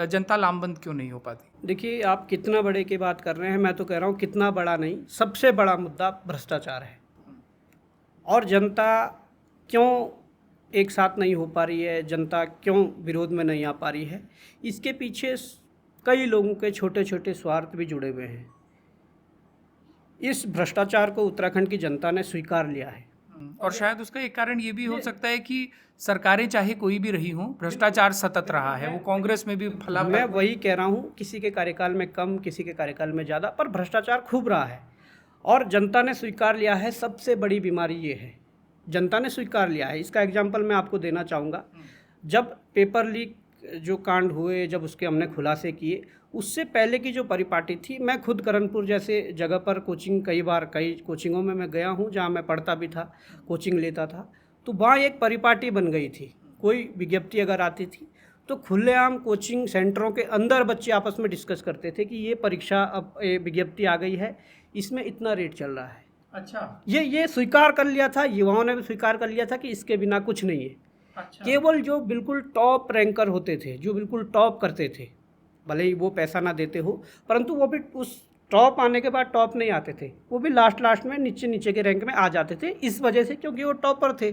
जनता लामबंद क्यों नहीं हो पाती? देखिए, आप कितना बड़े की बात कर रहे हैं, मैं तो कह रहा हूँ कितना बड़ा नहीं, सबसे बड़ा मुद्दा भ्रष्टाचार है। और जनता क्यों एक साथ नहीं हो पा रही है, जनता क्यों विरोध में नहीं आ पा रही है, इसके पीछे कई लोगों के छोटे छोटे स्वार्थ भी जुड़े हुए हैं। इस भ्रष्टाचार को उत्तराखंड की जनता ने स्वीकार लिया है, और शायद उसका एक कारण ये भी हो सकता है कि सरकारें चाहे कोई भी रही हों, भ्रष्टाचार सतत रहा है, वो कांग्रेस में भी फला। मैं वही कह रहा हूँ, किसी के कार्यकाल में कम, किसी के कार्यकाल में ज़्यादा, पर भ्रष्टाचार खूब रहा है और जनता ने स्वीकार लिया है। सबसे बड़ी बीमारी ये है, जनता ने स्वीकार लिया है। इसका एग्जाम्पल मैं आपको देना चाहूँगा। जब पेपर लीक जो कांड हुए, जब उसके हमने खुलासे किए, उससे पहले की जो परिपाटी थी, मैं खुद करणपुर जैसे जगह पर कई कोचिंगों में मैं गया हूँ जहाँ मैं पढ़ता भी था, कोचिंग लेता था, तो वहाँ एक परिपाटी बन गई थी। कोई विज्ञप्ति अगर आती थी तो खुलेआम कोचिंग सेंटरों के अंदर बच्चे आपस में डिस्कस करते थे कि ये परीक्षा, अब ये विज्ञप्ति आ गई है, इसमें इतना रेट चल रहा है। अच्छा, ये स्वीकार कर लिया था, युवाओं ने भी स्वीकार कर लिया था कि इसके बिना कुछ नहीं है। अच्छा। केवल जो बिल्कुल टॉप रैंकर होते थे, जो बिल्कुल टॉप करते थे, भले ही वो पैसा ना देते हो, परंतु वो भी उस टॉप आने के बाद टॉप नहीं आते थे, वो भी लास्ट में नीचे के रैंक में आ जाते थे, इस वजह से क्योंकि वो टॉपर थे।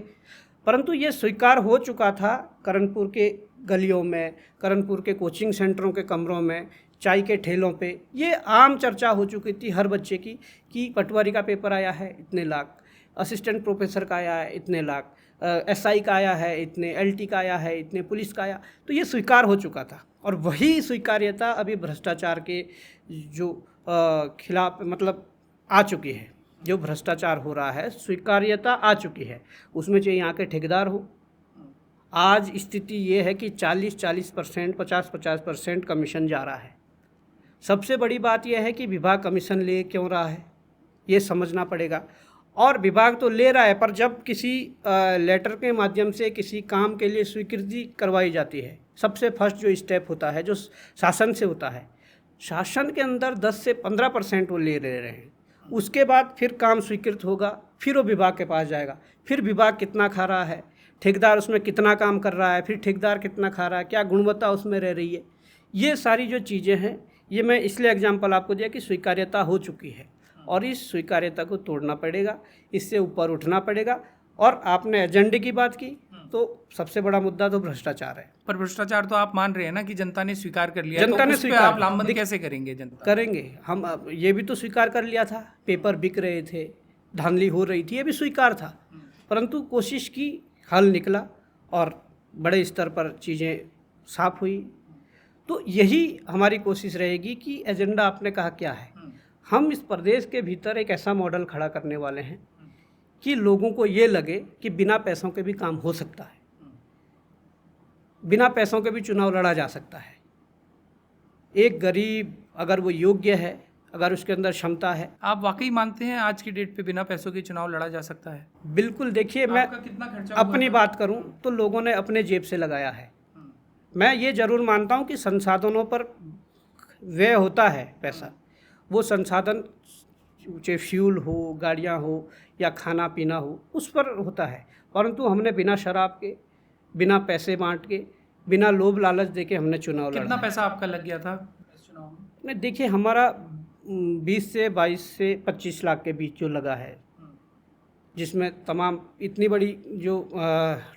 परंतु ये स्वीकार हो चुका था कानपुर के गलियों में, कानपुर के कोचिंग सेंटरों के कमरों में, चाय के ठेलों पे ये आम चर्चा हो चुकी थी हर बच्चे की कि पटवारी का पेपर आया है इतने लाख, असिस्टेंट प्रोफेसर का आया है इतने लाख, SI का आया है, इतने LT का आया है, इतने पुलिस का आया, तो ये स्वीकार हो चुका था। और वही स्वीकार्यता अभी भ्रष्टाचार के जो खिलाफ मतलब आ चुकी है। जो भ्रष्टाचार हो रहा है स्वीकार्यता आ चुकी है, उसमें चाहे यहाँ के ठेकेदार हो। आज स्थिति ये है कि 40% 50% कमीशन जा रहा है। सबसे बड़ी बात यह है कि विभाग कमीशन ले क्यों रहा है, ये समझना पड़ेगा। और विभाग तो ले रहा है, पर जब किसी लेटर के माध्यम से किसी काम के लिए स्वीकृति करवाई जाती है, सबसे फर्स्ट जो स्टेप होता है जो शासन से होता है, शासन के अंदर 10 से 15% वो ले रहे हैं। उसके बाद फिर काम स्वीकृत होगा, फिर वो विभाग के पास जाएगा, फिर विभाग कितना खा रहा है, ठेकेदार उसमें कितना काम कर रहा है, फिर ठेकेदार कितना खा रहा है, क्या गुणवत्ता उसमें रह रही है, ये सारी जो चीज़ें हैं, ये मैं इसलिए एग्जाम्पल आपको दिया कि स्वीकार्यता हो चुकी है और इस स्वीकार्यता को तोड़ना पड़ेगा, इससे ऊपर उठना पड़ेगा। और आपने एजेंडे की बात की, तो सबसे बड़ा मुद्दा तो भ्रष्टाचार है। पर भ्रष्टाचार तो आप मान रहे हैं ना कि जनता ने स्वीकार कर लिया है, जनता तो ने उस पे स्वीकार आप लामबंद कैसे करेंगे? जनता करेंगे हम, ये भी तो स्वीकार कर लिया था, पेपर बिक रहे थे, धांधली हो रही थी, ये भी स्वीकार था, परंतु कोशिश की, हल निकला और बड़े स्तर पर चीज़ें साफ हुई। तो यही हमारी कोशिश रहेगी कि एजेंडा आपने कहा क्या है, हम इस प्रदेश के भीतर एक ऐसा मॉडल खड़ा करने वाले हैं कि लोगों को ये लगे कि बिना पैसों के भी काम हो सकता है, बिना पैसों के भी चुनाव लड़ा जा सकता है। एक गरीब अगर वो योग्य है, अगर उसके अंदर क्षमता है। आप वाकई मानते हैं आज की डेट पे बिना पैसों के चुनाव लड़ा जा सकता है? बिल्कुल। देखिए, मैं कितना खर्चा अपनी बात करूं तो लोगों ने अपने जेब से लगाया है। मैं ये ज़रूर मानता हूं कि संसाधनों पर व्यय होता है पैसा, वो संसाधन चाहे फ्यूल हो, गाड़ियां हो या खाना पीना हो, उस पर होता है, परंतु हमने बिना शराब के, बिना पैसे बांट के, बिना लोभ लालच दे के हमने चुनाव लड़ा। कितना पैसा आपका लग गया था इस चुनाव में? नहीं, देखिए, हमारा 20 से 22 से 25 लाख के बीच जो लगा है, जिसमें तमाम इतनी बड़ी जो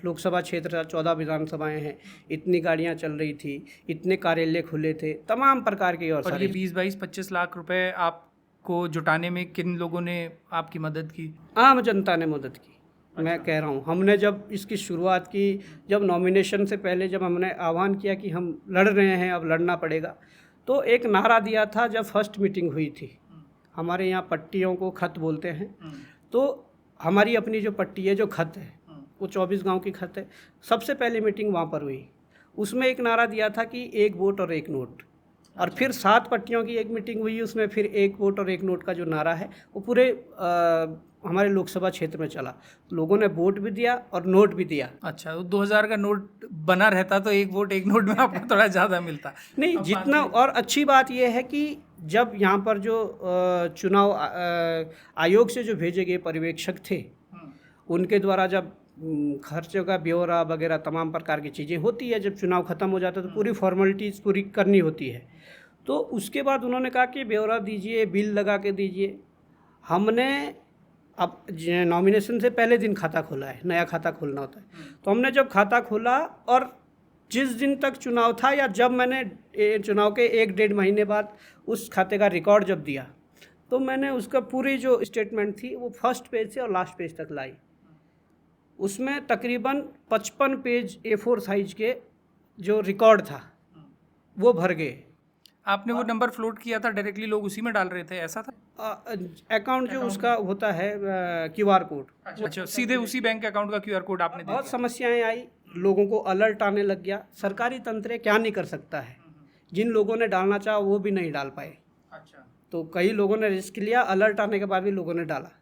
लोकसभा क्षेत्र 14 विधानसभाएं हैं, इतनी गाड़ियां चल रही थी, इतने कार्यालय खुले थे, तमाम प्रकार के। और ये 20-22-25 लाख रुपए आपको जुटाने में किन लोगों ने आपकी मदद की? आम जनता ने मदद की। मैं कह रहा हूँ, हमने जब इसकी शुरुआत की, जब नॉमिनेशन से पहले जब हमने आह्वान किया कि हम लड़ रहे हैं, अब लड़ना पड़ेगा, तो एक नारा दिया था जब फर्स्ट मीटिंग हुई थी। हमारे यहाँ पट्टियों को खत बोलते हैं, तो हमारी अपनी जो पट्टी है, जो खत है, वो 24 गांव की खत है। सबसे पहली मीटिंग वहाँ पर हुई, उसमें एक नारा दिया था कि 1 वोट और 1 नोट। और फिर 7 पट्टियों की एक मीटिंग हुई, उसमें फिर 1 वोट और 1 नोट का जो नारा है वो पूरे हमारे लोकसभा क्षेत्र में चला। लोगों ने वोट भी दिया और नोट भी दिया। अच्छा, 2000 का नोट बना रहता तो 1 वोट 1 नोट में आपको थोड़ा ज़्यादा मिलता। नहीं, जितना। और अच्छी बात यह है कि जब यहाँ पर जो चुनाव आयोग से जो भेजे गए पर्यवेक्षक थे, उनके द्वारा जब खर्चों का ब्यौरा वगैरह तमाम प्रकार की चीज़ें होती है, जब चुनाव ख़त्म हो जाता है तो पूरी फॉर्मेलिटीज़ पूरी करनी होती है, तो उसके बाद उन्होंने कहा कि ब्यौरा दीजिए, बिल लगा के दीजिए। हमने अब नॉमिनेशन से पहले दिन खाता खोला है, नया खाता खोलना होता है, तो हमने जब खाता खोला और जिस दिन तक चुनाव था या जब मैंने चुनाव के 1-1.5 महीने बाद उस खाते का रिकॉर्ड जब दिया, तो मैंने उसका पूरी जो स्टेटमेंट थी वो फर्स्ट पेज से और लास्ट पेज तक लाई। उसमें तकरीबन 55 पेज A4 साइज के जो रिकॉर्ड था वो भर गए। आपने वो नंबर फ्लोट किया था डायरेक्टली, लोग उसी में डाल रहे थे, ऐसा था? अकाउंट जो उसका होता है QR कोड। अच्छा, सीधे उसी बैंक अकाउंट का QR कोड आपने दे बहुत दिया? समस्याएं आई, लोगों को अलर्ट आने लग गया। सरकारी तंत्र क्या नहीं कर सकता है, जिन लोगों ने डालना चाहा वो भी नहीं डाल पाए। अच्छा, तो कई लोगों ने रिस्क लिया, अलर्ट आने के बाद भी लोगों ने डाला।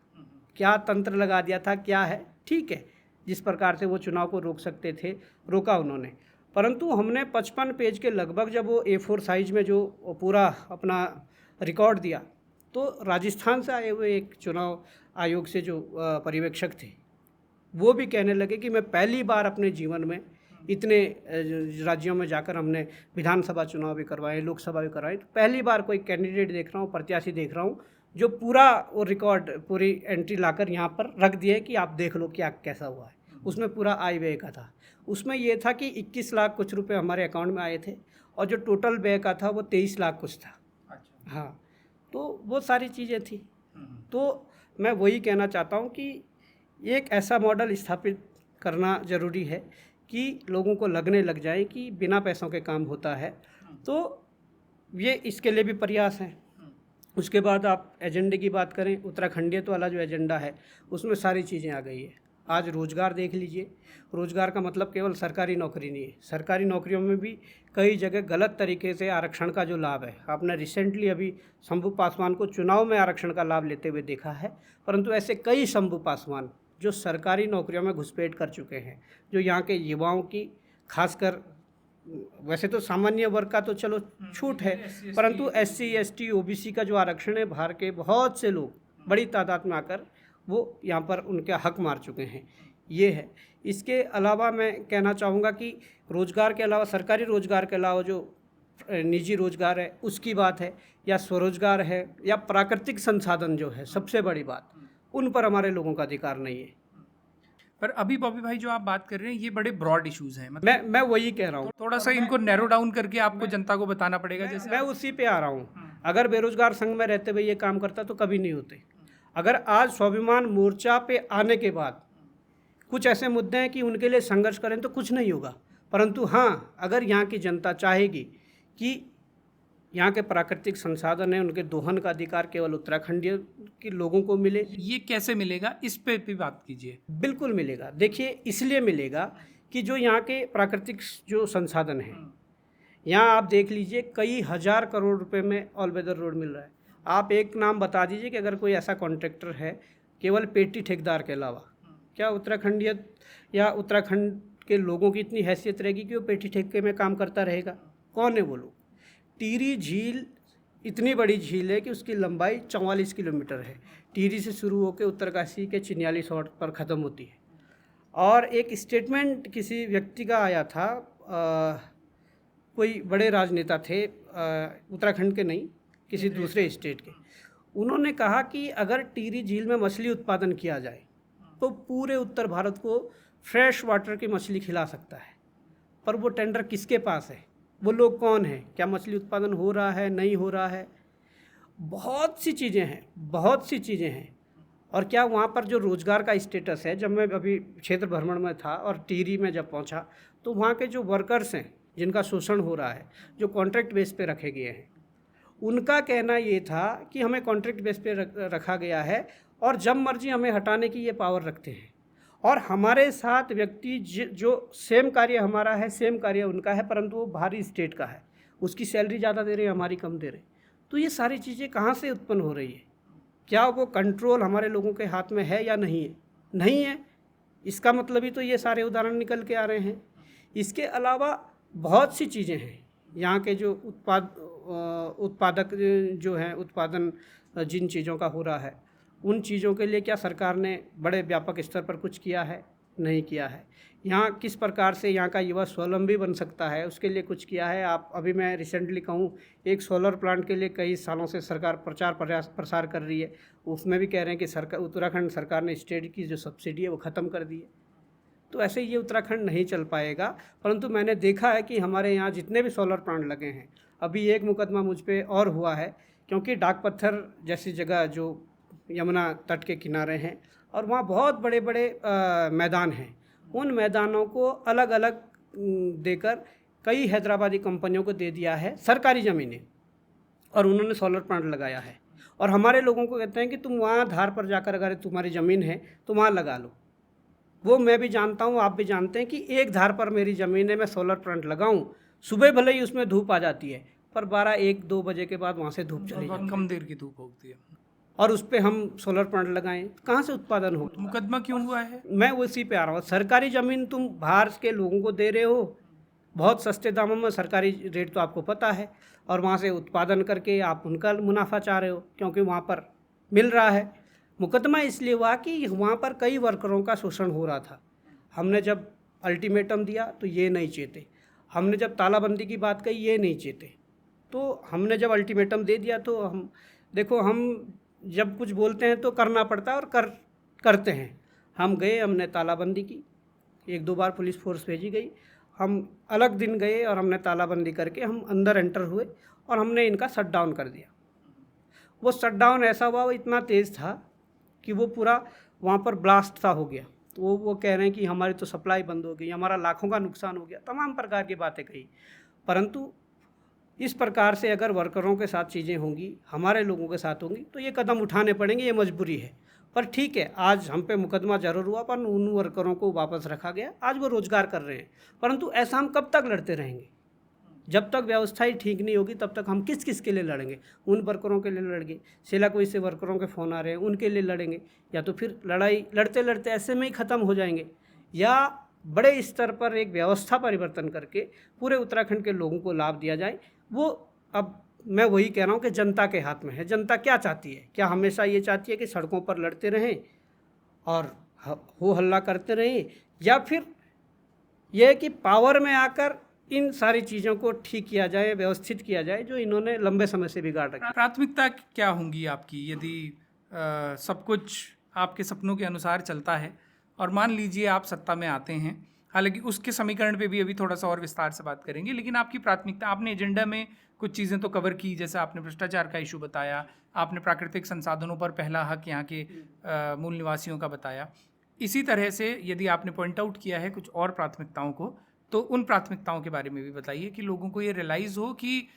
क्या तंत्र लगा दिया था, क्या है, ठीक है, जिस प्रकार से वो चुनाव को रोक सकते थे रोका उन्होंने, परंतु हमने 55 पेज के लगभग जब वो A4 साइज में जो पूरा अपना रिकॉर्ड दिया, तो राजस्थान से आए हुए एक चुनाव आयोग से जो पर्यवेक्षक थे वो भी कहने लगे कि मैं पहली बार अपने जीवन में इतने राज्यों में जाकर हमने विधानसभा चुनाव भी करवाए, लोकसभा भी करवाए, तो पहली बार कोई कैंडिडेट देख रहा हूँ, प्रत्याशी देख रहा हूँ जो पूरा वो रिकॉर्ड, पूरी एंट्री लाकर यहाँ पर रख दिए कि आप देख लो क्या कैसा हुआ है। उसमें पूरा आय व्यय का था। उसमें ये था कि 21 लाख कुछ रुपए हमारे अकाउंट में आए थे और जो टोटल व्यय का था वो 23 लाख कुछ था। अच्छा। हाँ, तो वो सारी चीज़ें थी। तो मैं वही कहना चाहता हूँ कि एक ऐसा मॉडल स्थापित करना ज़रूरी है कि लोगों को लगने लग जाए कि बिना पैसों के काम होता है। तो ये इसके लिए भी प्रयास है। उसके बाद आप एजेंडे की बात करें, उत्तराखंडियत वाला जो एजेंडा है उसमें सारी चीज़ें आ गई है। आज रोज़गार देख लीजिए, रोज़गार का मतलब केवल सरकारी नौकरी नहीं है, सरकारी नौकरियों में भी कई जगह गलत तरीके से आरक्षण का जो लाभ है, आपने रिसेंटली अभी शंभू पासवान को चुनाव में आरक्षण का लाभ लेते हुए देखा है, परंतु ऐसे कई शंभू पासवान जो सरकारी नौकरियों में घुसपैठ कर चुके हैं, जो यहाँ के युवाओं की खासकर, वैसे तो सामान्य वर्ग का तो चलो छूट है, परंतु SC ST OBC का जो आरक्षण है, बाहर के बहुत से लोग बड़ी तादाद में आकर वो यहाँ पर उनके हक मार चुके हैं। ये है। इसके अलावा मैं कहना चाहूँगा कि रोज़गार के अलावा, सरकारी रोज़गार के अलावा जो निजी रोज़गार है उसकी बात है, या स्वरोज़गार है, या प्राकृतिक संसाधन जो है, सबसे बड़ी बात, उन पर हमारे लोगों का अधिकार नहीं है। पर अभी बॉबी भाई जो आप बात कर रहे हैं ये बड़े ब्रॉड इश्यूज हैं, मतलब मैं वही कह रहा हूँ, थोड़ा सा इनको नैरो डाउन करके आपको जनता को बताना पड़ेगा। जैसे मैं उसी पे आ रहा हूँ। अगर बेरोजगार संघ में रहते हुए ये काम करता तो कभी नहीं होते। अगर आज स्वाभिमान मोर्चा पे आने के बाद कुछ ऐसे मुद्दे हैं कि उनके लिए संघर्ष करें तो कुछ नहीं होगा, परंतु हाँ, अगर यहाँ की जनता चाहेगी कि यहाँ के प्राकृतिक संसाधन है, उनके दोहन का अधिकार केवल उत्तराखंडीय के लोगों को मिले, ये कैसे मिलेगा, इस पे भी बात कीजिए। बिल्कुल मिलेगा। देखिए, इसलिए मिलेगा कि जो यहाँ के प्राकृतिक जो संसाधन हैं, यहाँ आप देख लीजिए कई हज़ार करोड़ रुपए में ऑल वेदर रोड मिल रहा है। आप एक नाम बता दीजिए कि अगर कोई ऐसा कॉन्ट्रैक्टर है केवल पेटी ठेकेदार के अलावा, क्या उत्तराखंडियत या उत्तराखंड के लोगों की इतनी हैसियत रहेगी कि वो पेटी ठेके में काम करता रहेगा? कौन है वो लोग? टिहरी झील इतनी बड़ी झील है कि उसकी लंबाई 44 किलोमीटर है। टिहरी से शुरू होकर उत्तरकाशी के चिन्याली शॉट पर ख़त्म होती है। और एक स्टेटमेंट किसी व्यक्ति का आया था, कोई बड़े राजनेता थे, उत्तराखंड के नहीं, किसी दूसरे स्टेट के। उन्होंने कहा कि अगर टिहरी झील में मछली उत्पादन किया जाए तो पूरे उत्तर भारत को फ्रेश वाटर की मछली खिला सकता है। पर वो टेंडर किसके पास है? वो लोग कौन हैं? क्या मछली उत्पादन हो रहा है, नहीं हो रहा है? बहुत सी चीज़ें हैं, बहुत सी चीज़ें हैं। और क्या वहाँ पर जो रोज़गार का स्टेटस है, जब मैं अभी क्षेत्र भ्रमण में था और टिहरी में जब पहुँचा तो वहाँ के जो वर्कर्स हैं जिनका शोषण हो रहा है, जो कॉन्ट्रैक्ट बेस पे रखे गए हैं, उनका कहना ये था कि हमें कॉन्ट्रैक्ट बेस पे रखा गया है और जब मर्जी हमें हटाने की ये पावर रखते हैं। और हमारे साथ व्यक्ति जो सेम कार्य हमारा है, सेम कार्य उनका है, परंतु वो बाहरी स्टेट का है, उसकी सैलरी ज़्यादा दे रहे हैं, हमारी कम दे रहे हैं। तो ये सारी चीज़ें कहाँ से उत्पन्न हो रही है? क्या वो कंट्रोल हमारे लोगों के हाथ में है या नहीं है? नहीं है। इसका मतलब ही तो ये सारे उदाहरण निकल के आ रहे हैं। इसके अलावा बहुत सी चीज़ें हैं। यहाँ के जो उत्पादक जो हैं, उत्पादन जिन चीज़ों का हो रहा है, उन चीज़ों के लिए क्या सरकार ने बड़े व्यापक स्तर पर कुछ किया है? नहीं किया है। यहाँ किस प्रकार से यहाँ का युवा स्वावलंबी बन सकता है, उसके लिए कुछ किया है? आप अभी मैं रिसेंटली कहूँ, एक सोलर प्लांट के लिए कई सालों से सरकार प्रचार प्रसार कर रही है। उसमें भी कह रहे हैं कि सरकार, उत्तराखंड सरकार ने स्टेट की जो सब्सिडी है वो ख़त्म कर दी है। तो ऐसे ये उत्तराखंड नहीं चल पाएगा। परंतु मैंने देखा है कि हमारे यहाँ जितने भी सोलर प्लांट लगे हैं, अभी एक मुकदमा मुझ पे और हुआ है, क्योंकि डाक पत्थर जैसी जगह जो यमुना तट के किनारे हैं और वहाँ बहुत बड़े बड़े मैदान हैं, उन मैदानों को अलग अलग देकर कई हैदराबादी कंपनियों को दे दिया है सरकारी ज़मीनें, और उन्होंने सोलर प्लांट लगाया है। और हमारे लोगों को कहते हैं कि तुम वहाँ धार पर जाकर, अगर तुम्हारी ज़मीन है तो वहाँ लगा लो। वो मैं भी जानता हूँ, आप भी जानते हैं कि एक धार पर मेरी ज़मीन है, मैं सोलर प्लांट लगाऊँ, सुबह भले ही उसमें धूप आ जाती है, पर 12-1-2 बजे के बाद वहाँ से धूप चली जाती है, कम देर की धूप होती है, और उस पर हम सोलर प्लांट लगाएं, कहाँ से उत्पादन हो? मुकदमा क्यों हुआ है? मैं उसी पे आ रहा हूँ। सरकारी ज़मीन तुम बाहर के लोगों को दे रहे हो बहुत सस्ते दामों में, सरकारी रेट तो आपको पता है, और वहाँ से उत्पादन करके आप उनका मुनाफा चाह रहे हो क्योंकि वहाँ पर मिल रहा है। मुकदमा इसलिए हुआ कि वहाँ पर कई वर्करों का शोषण हो रहा था। हमने जब अल्टीमेटम दिया तो ये नहीं चेते, हमने जब तालाबंदी की बात कही ये नहीं चेते, तो हमने जब अल्टीमेटम दे दिया तो हम देखो, हम जब कुछ बोलते हैं तो करना पड़ता है और करते हैं। हम गए, हमने तालाबंदी की, 1-2 बार पुलिस फोर्स भेजी गई, हम अलग दिन गए और हमने तालाबंदी करके हम अंदर एंटर हुए और हमने इनका शट डाउन कर दिया। वो शट डाउन ऐसा हुआ, वो इतना तेज़ था कि वो पूरा वहाँ पर ब्लास्ट सा हो गया। वो कह रहे हैं कि हमारी तो सप्लाई बंद हो गई, हमारा लाखों का नुकसान हो गया, तमाम प्रकार की बातें कही। परंतु इस प्रकार से अगर वर्करों के साथ चीज़ें होंगी, हमारे लोगों के साथ होंगी, तो ये कदम उठाने पड़ेंगे, ये मजबूरी है। पर ठीक है, आज हम पे मुकदमा जरूर हुआ, पर उन वर्करों को वापस रखा गया, आज वो रोजगार कर रहे हैं। परंतु ऐसा हम कब तक लड़ते रहेंगे? जब तक व्यवस्था ही ठीक नहीं होगी तब तक हम किस किस के लिए लड़ेंगे? उन वर्करों के लिए लड़ेंगे, सेला कोई से वर्करों के फ़ोन आ रहे हैं उनके लिए लड़ेंगे, या तो फिर लड़ाई लड़ते लड़ते ऐसे में ही ख़त्म हो जाएंगे, या बड़े स्तर पर एक व्यवस्था परिवर्तन करके पूरे उत्तराखंड के लोगों को लाभ दिया जाए। वो अब मैं वही कह रहा हूँ कि जनता के हाथ में है। जनता क्या चाहती है? क्या हमेशा ये चाहती है कि सड़कों पर लड़ते रहें और हो हल्ला करते रहें, या फिर यह है कि पावर में आकर इन सारी चीज़ों को ठीक किया जाए, व्यवस्थित किया जाए, जो इन्होंने लंबे समय से बिगाड़ रखा है? प्राथमिकता क्या होंगी आपकी यदि सब कुछ आपके सपनों के अनुसार चलता है और मान लीजिए आप सत्ता में आते हैं? हालांकि उसके समीकरण पे भी अभी थोड़ा सा और विस्तार से बात करेंगे, लेकिन आपकी प्राथमिकता, आपने एजेंडा में कुछ चीज़ें तो कवर की, जैसे आपने भ्रष्टाचार का इशू बताया, आपने प्राकृतिक संसाधनों पर पहला हक यहाँ के मूल निवासियों का बताया। इसी तरह से यदि आपने पॉइंट आउट किया है कुछ और प्राथमिकताओं को, तो उन प्राथमिकताओं के बारे में भी बताइए कि लोगों को ये रियलाइज़ हो कि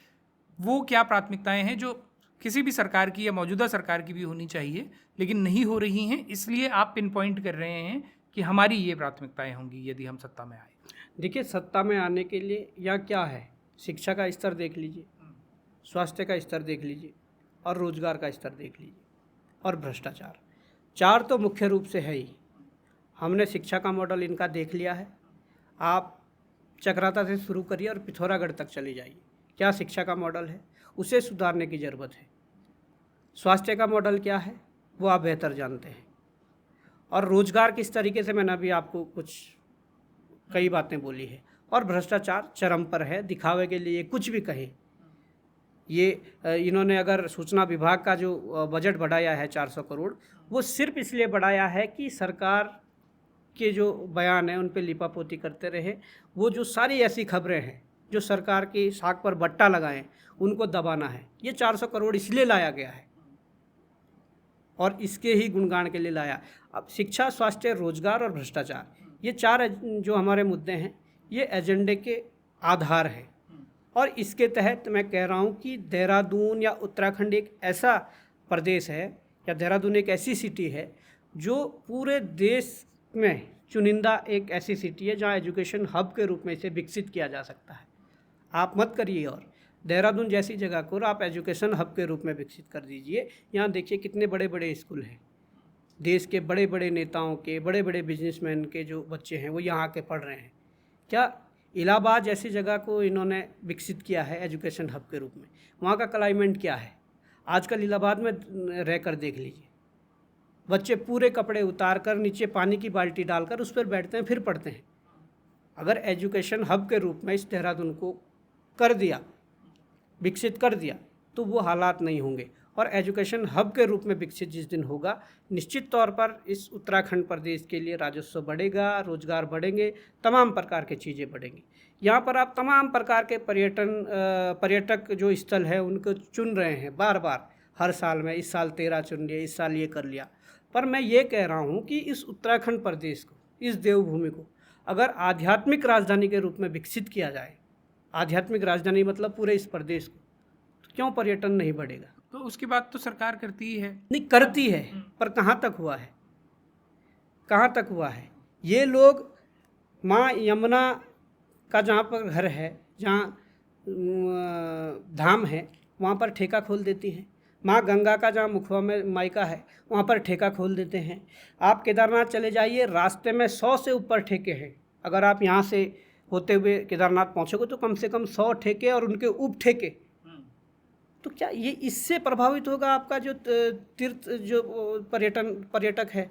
वो क्या प्राथमिकताएं हैं जो किसी भी सरकार की या मौजूदा सरकार की भी होनी चाहिए, लेकिन नहीं हो रही हैं, इसलिए आप पिन पॉइंट कर रहे हैं कि हमारी ये प्राथमिकताएं होंगी यदि हम सत्ता में आए। देखिए, सत्ता में आने के लिए या क्या है, शिक्षा का स्तर देख लीजिए, स्वास्थ्य का स्तर देख लीजिए, और रोजगार का स्तर देख लीजिए, और भ्रष्टाचार। चार तो मुख्य रूप से है ही। हमने शिक्षा का मॉडल इनका देख लिया है। आप चक्राता से शुरू करिए और पिथौरागढ़ तक चले जाइए, क्या शिक्षा का मॉडल है, उसे सुधारने की ज़रूरत है। स्वास्थ्य का मॉडल क्या है, वो आप बेहतर जानते हैं। और रोजगार किस तरीके से, मैंने अभी आपको कुछ कई बातें बोली है। और भ्रष्टाचार चरम पर है, दिखावे के लिए कुछ भी कहें। ये इन्होंने अगर सूचना विभाग का जो बजट बढ़ाया है 400 करोड़, वो सिर्फ इसलिए बढ़ाया है कि सरकार के जो बयान हैं उन पे लिपापोती करते रहे। वो जो सारी ऐसी खबरें हैं जो सरकार की साख पर बट्टा लगाएं, उनको दबाना है। ये 400 करोड़ इसलिए लाया गया है और इसके ही गुणगान के लिए लाया। अब शिक्षा, स्वास्थ्य, रोजगार और भ्रष्टाचार, ये चार जो हमारे मुद्दे हैं, ये एजेंडे के आधार हैं। और इसके तहत मैं कह रहा हूँ कि देहरादून या उत्तराखंड एक ऐसा प्रदेश है, या देहरादून एक ऐसी सिटी है जो पूरे देश में चुनिंदा एक ऐसी सिटी है जहाँ एजुकेशन हब के रूप में इसे विकसित किया जा सकता है। आप मत करिए, और देहरादून जैसी जगह को आप एजुकेशन हब के रूप में विकसित कर दीजिए। यहाँ देखिए कितने बड़े बड़े स्कूल हैं, देश के बड़े बड़े नेताओं के, बड़े बड़े बिजनेसमैन के जो बच्चे हैं वो यहाँ के पढ़ रहे हैं। क्या इलाहाबाद जैसी जगह को इन्होंने विकसित किया है एजुकेशन हब के रूप में? वहाँ का क्लाइमेट क्या है? आजकल इलाहाबाद में रहकर देख लीजिए, बच्चे पूरे कपड़े उतार कर नीचे पानी की बाल्टी डालकर उस पर बैठते हैं, फिर पढ़ते हैं। अगर एजुकेशन हब के रूप में इस देहरादून को कर दिया, विकसित कर दिया, तो वो हालात नहीं होंगे। और एजुकेशन हब के रूप में विकसित जिस दिन होगा, निश्चित तौर पर इस उत्तराखंड प्रदेश के लिए राजस्व बढ़ेगा, रोजगार बढ़ेंगे, तमाम प्रकार की चीज़ें बढ़ेंगी। यहाँ पर आप तमाम प्रकार के पर्यटक जो स्थल है उनको चुन रहे हैं बार बार, हर साल में, इस साल 13 चुन लिया, इस साल ये कर लिया। पर मैं ये कह रहा हूँ कि इस उत्तराखंड प्रदेश को, इस देवभूमि को अगर आध्यात्मिक राजधानी के रूप में विकसित किया जाए, आध्यात्मिक राजधानी मतलब पूरे इस प्रदेश को, तो क्यों पर्यटन नहीं बढ़ेगा? तो उसकी बात तो सरकार करती ही है। नहीं, करती है, पर कहाँ तक हुआ है? कहाँ तक हुआ है? ये लोग माँ यमुना का जहाँ पर घर है, जहाँ धाम है, वहाँ पर ठेका खोल देती हैं। माँ गंगा का जहाँ मुखवा में मायका है, वहाँ पर ठेका खोल देते हैं। आप केदारनाथ चले जाइए, रास्ते में 100 से ऊपर ठेके हैं। अगर आप यहाँ से होते हुए केदारनाथ पहुँचोगे तो कम से कम 100 ठेके और उनके उप ठेके। तो क्या ये इससे प्रभावित होगा आपका जो तीर्थ जो पर्यटक है?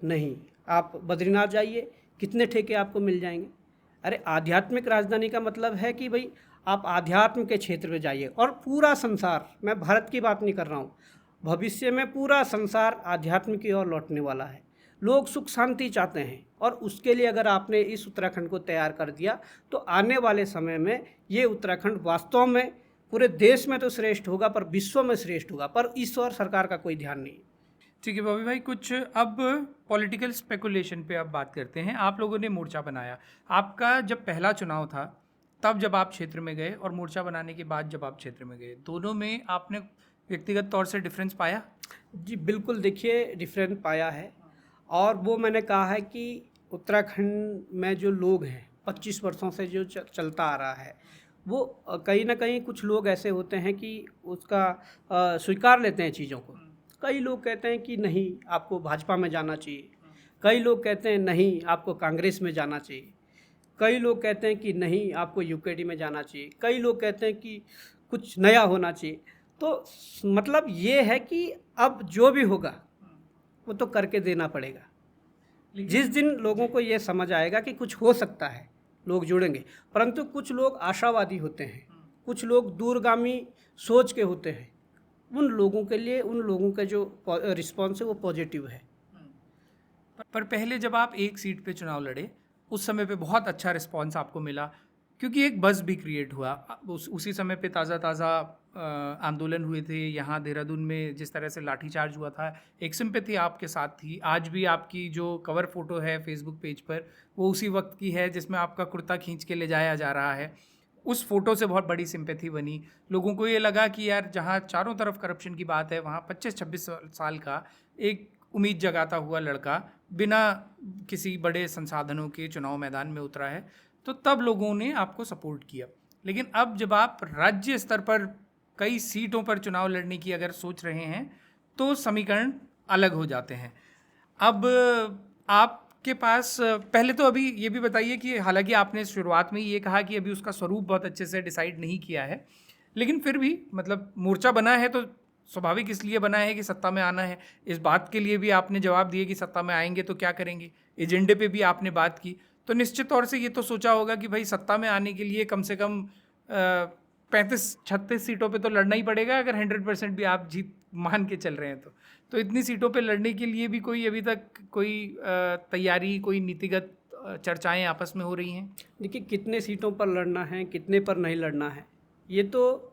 नहीं। आप बद्रीनाथ जाइए, कितने ठेके आपको मिल जाएंगे। अरे आध्यात्मिक राजधानी का मतलब है कि भाई आप आध्यात्म के क्षेत्र में जाइए। और पूरा संसार, मैं भारत की बात नहीं कर रहा हूँ, भविष्य में पूरा संसार आध्यात्म की ओर लौटने वाला है। लोग सुख शांति चाहते हैं, और उसके लिए अगर आपने इस उत्तराखंड को तैयार कर दिया तो आने वाले समय में ये उत्तराखंड वास्तव में पूरे देश में तो श्रेष्ठ होगा, पर विश्व में श्रेष्ठ होगा। पर इस ओर सरकार का कोई ध्यान नहीं। ठीक है बॉबी भाई, कुछ अब पॉलिटिकल स्पेकुलेशन पे अब बात करते हैं। आप लोगों ने मोर्चा बनाया, आपका जब पहला चुनाव था तब जब आप क्षेत्र में गए और मोर्चा बनाने के बाद जब आप क्षेत्र में गए, दोनों में आपने व्यक्तिगत तौर से डिफरेंस पाया? जी बिल्कुल, देखिए डिफरेंट पाया है। और वो मैंने कहा है कि उत्तराखंड में जो लोग हैं 25 वर्षों से जो चलता आ रहा है, वो कहीं ना कहीं कुछ लोग ऐसे होते हैं कि उसका स्वीकार लेते हैं चीज़ों को। कई लोग कहते हैं कि नहीं, आपको भाजपा में जाना चाहिए। कई लोग कहते हैं नहीं, आपको कांग्रेस में जाना चाहिए। कई लोग कहते हैं कि नहीं, आपको यूकेडी में जाना चाहिए। कई लोग कहते हैं कि कुछ नया होना चाहिए। तो मतलब ये है कि अब जो भी होगा वो तो करके देना पड़ेगा। जिस दिन लोगों को ये समझ आएगा कि कुछ हो सकता है, लोग जुड़ेंगे। परंतु कुछ लोग आशावादी होते हैं, कुछ लोग दूरगामी सोच के होते हैं। उन लोगों के लिए, उन लोगों का जो रिस्पॉन्स है वो पॉजिटिव है। पर पहले जब आप एक सीट पे चुनाव लड़े, उस समय पे बहुत अच्छा रिस्पांस आपको मिला, क्योंकि एक बज़ भी क्रिएट हुआ। उसी समय पे ताज़ा आंदोलन हुए थे यहाँ देहरादून में, जिस तरह से लाठीचार्ज हुआ था, एक सिंपैथी आपके साथ थी। आज भी आपकी जो कवर फोटो है फेसबुक पेज पर, वो उसी वक्त की है जिसमें आपका कुर्ता खींच के ले जाया जा रहा है। उस फोटो से बहुत बड़ी सिंपैथी बनी। लोगों को ये लगा कि यार, जहाँ चारों तरफ करप्शन की बात है, वहाँ 25-26 साल का एक उम्मीद जगाता हुआ लड़का बिना किसी बड़े संसाधनों के चुनाव मैदान में उतरा है। तो तब लोगों ने आपको सपोर्ट किया। लेकिन अब जब आप राज्य स्तर पर कई सीटों पर चुनाव लड़ने की अगर सोच रहे हैं, तो समीकरण अलग हो जाते हैं। अब आपके पास पहले तो अभी ये भी बताइए कि हालांकि आपने शुरुआत में ये कहा कि अभी उसका स्वरूप बहुत अच्छे से डिसाइड नहीं किया है, लेकिन फिर भी मतलब मोर्चा बना है तो स्वाभाविक इसलिए बना है कि सत्ता में आना है। इस बात के लिए भी आपने जवाब दिए कि सत्ता में आएंगे तो क्या करेंगे, एजेंडे पे भी आपने बात की। तो निश्चित तौर से ये तो सोचा होगा कि भाई सत्ता में आने के लिए कम से कम 35-36 सीटों पे तो लड़ना ही पड़ेगा, अगर 100% भी आप जीत मान के चल रहे हैं तो इतनी सीटों पे लड़ने के लिए भी कोई अभी तक कोई तैयारी, कोई नीतिगत चर्चाएं आपस में हो रही हैं? देखिए, कितने सीटों पर लड़ना है, कितने पर नहीं लड़ना है, ये तो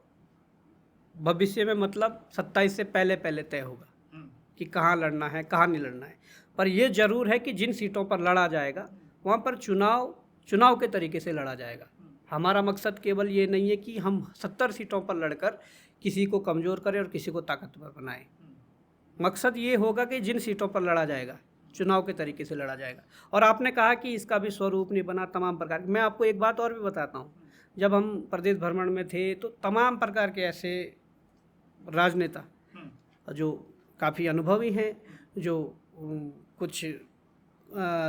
भविष्य में मतलब 27 से पहले तय होगा कि कहाँ लड़ना है, कहाँ नहीं लड़ना है। पर यह जरूर है कि जिन सीटों पर लड़ा जाएगा वहाँ पर चुनाव के तरीके से लड़ा जाएगा। हमारा मकसद केवल ये नहीं है कि हम 70 सीटों पर लड़कर किसी को कमज़ोर करें और किसी को ताकतवर बनाएं। मकसद ये होगा कि जिन सीटों पर लड़ा जाएगा चुनाव के तरीके से लड़ा जाएगा। और आपने कहा कि इसका भी स्वरूप नहीं बना, तमाम प्रकार। मैं आपको एक बात और भी बताता हूँ। जब हम प्रदेश भ्रमण में थे तो तमाम प्रकार के ऐसे राजनेता जो काफ़ी अनुभवी हैं, जो कुछ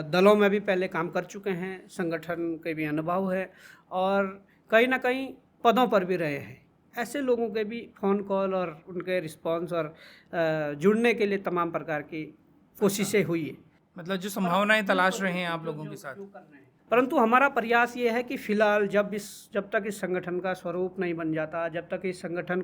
दलों में भी पहले काम कर चुके हैं, संगठन के भी अनुभव है और कहीं ना कहीं पदों पर भी रहे हैं, ऐसे लोगों के भी फ़ोन कॉल और उनके रिस्पांस और जुड़ने के लिए तमाम प्रकार की कोशिशें हुई है। मतलब जो संभावनाएं तलाश रहे हैं आप लोगों के साथ। परंतु हमारा प्रयास ये है कि फ़िलहाल जब तक इस संगठन का स्वरूप नहीं बन जाता, जब तक इस संगठन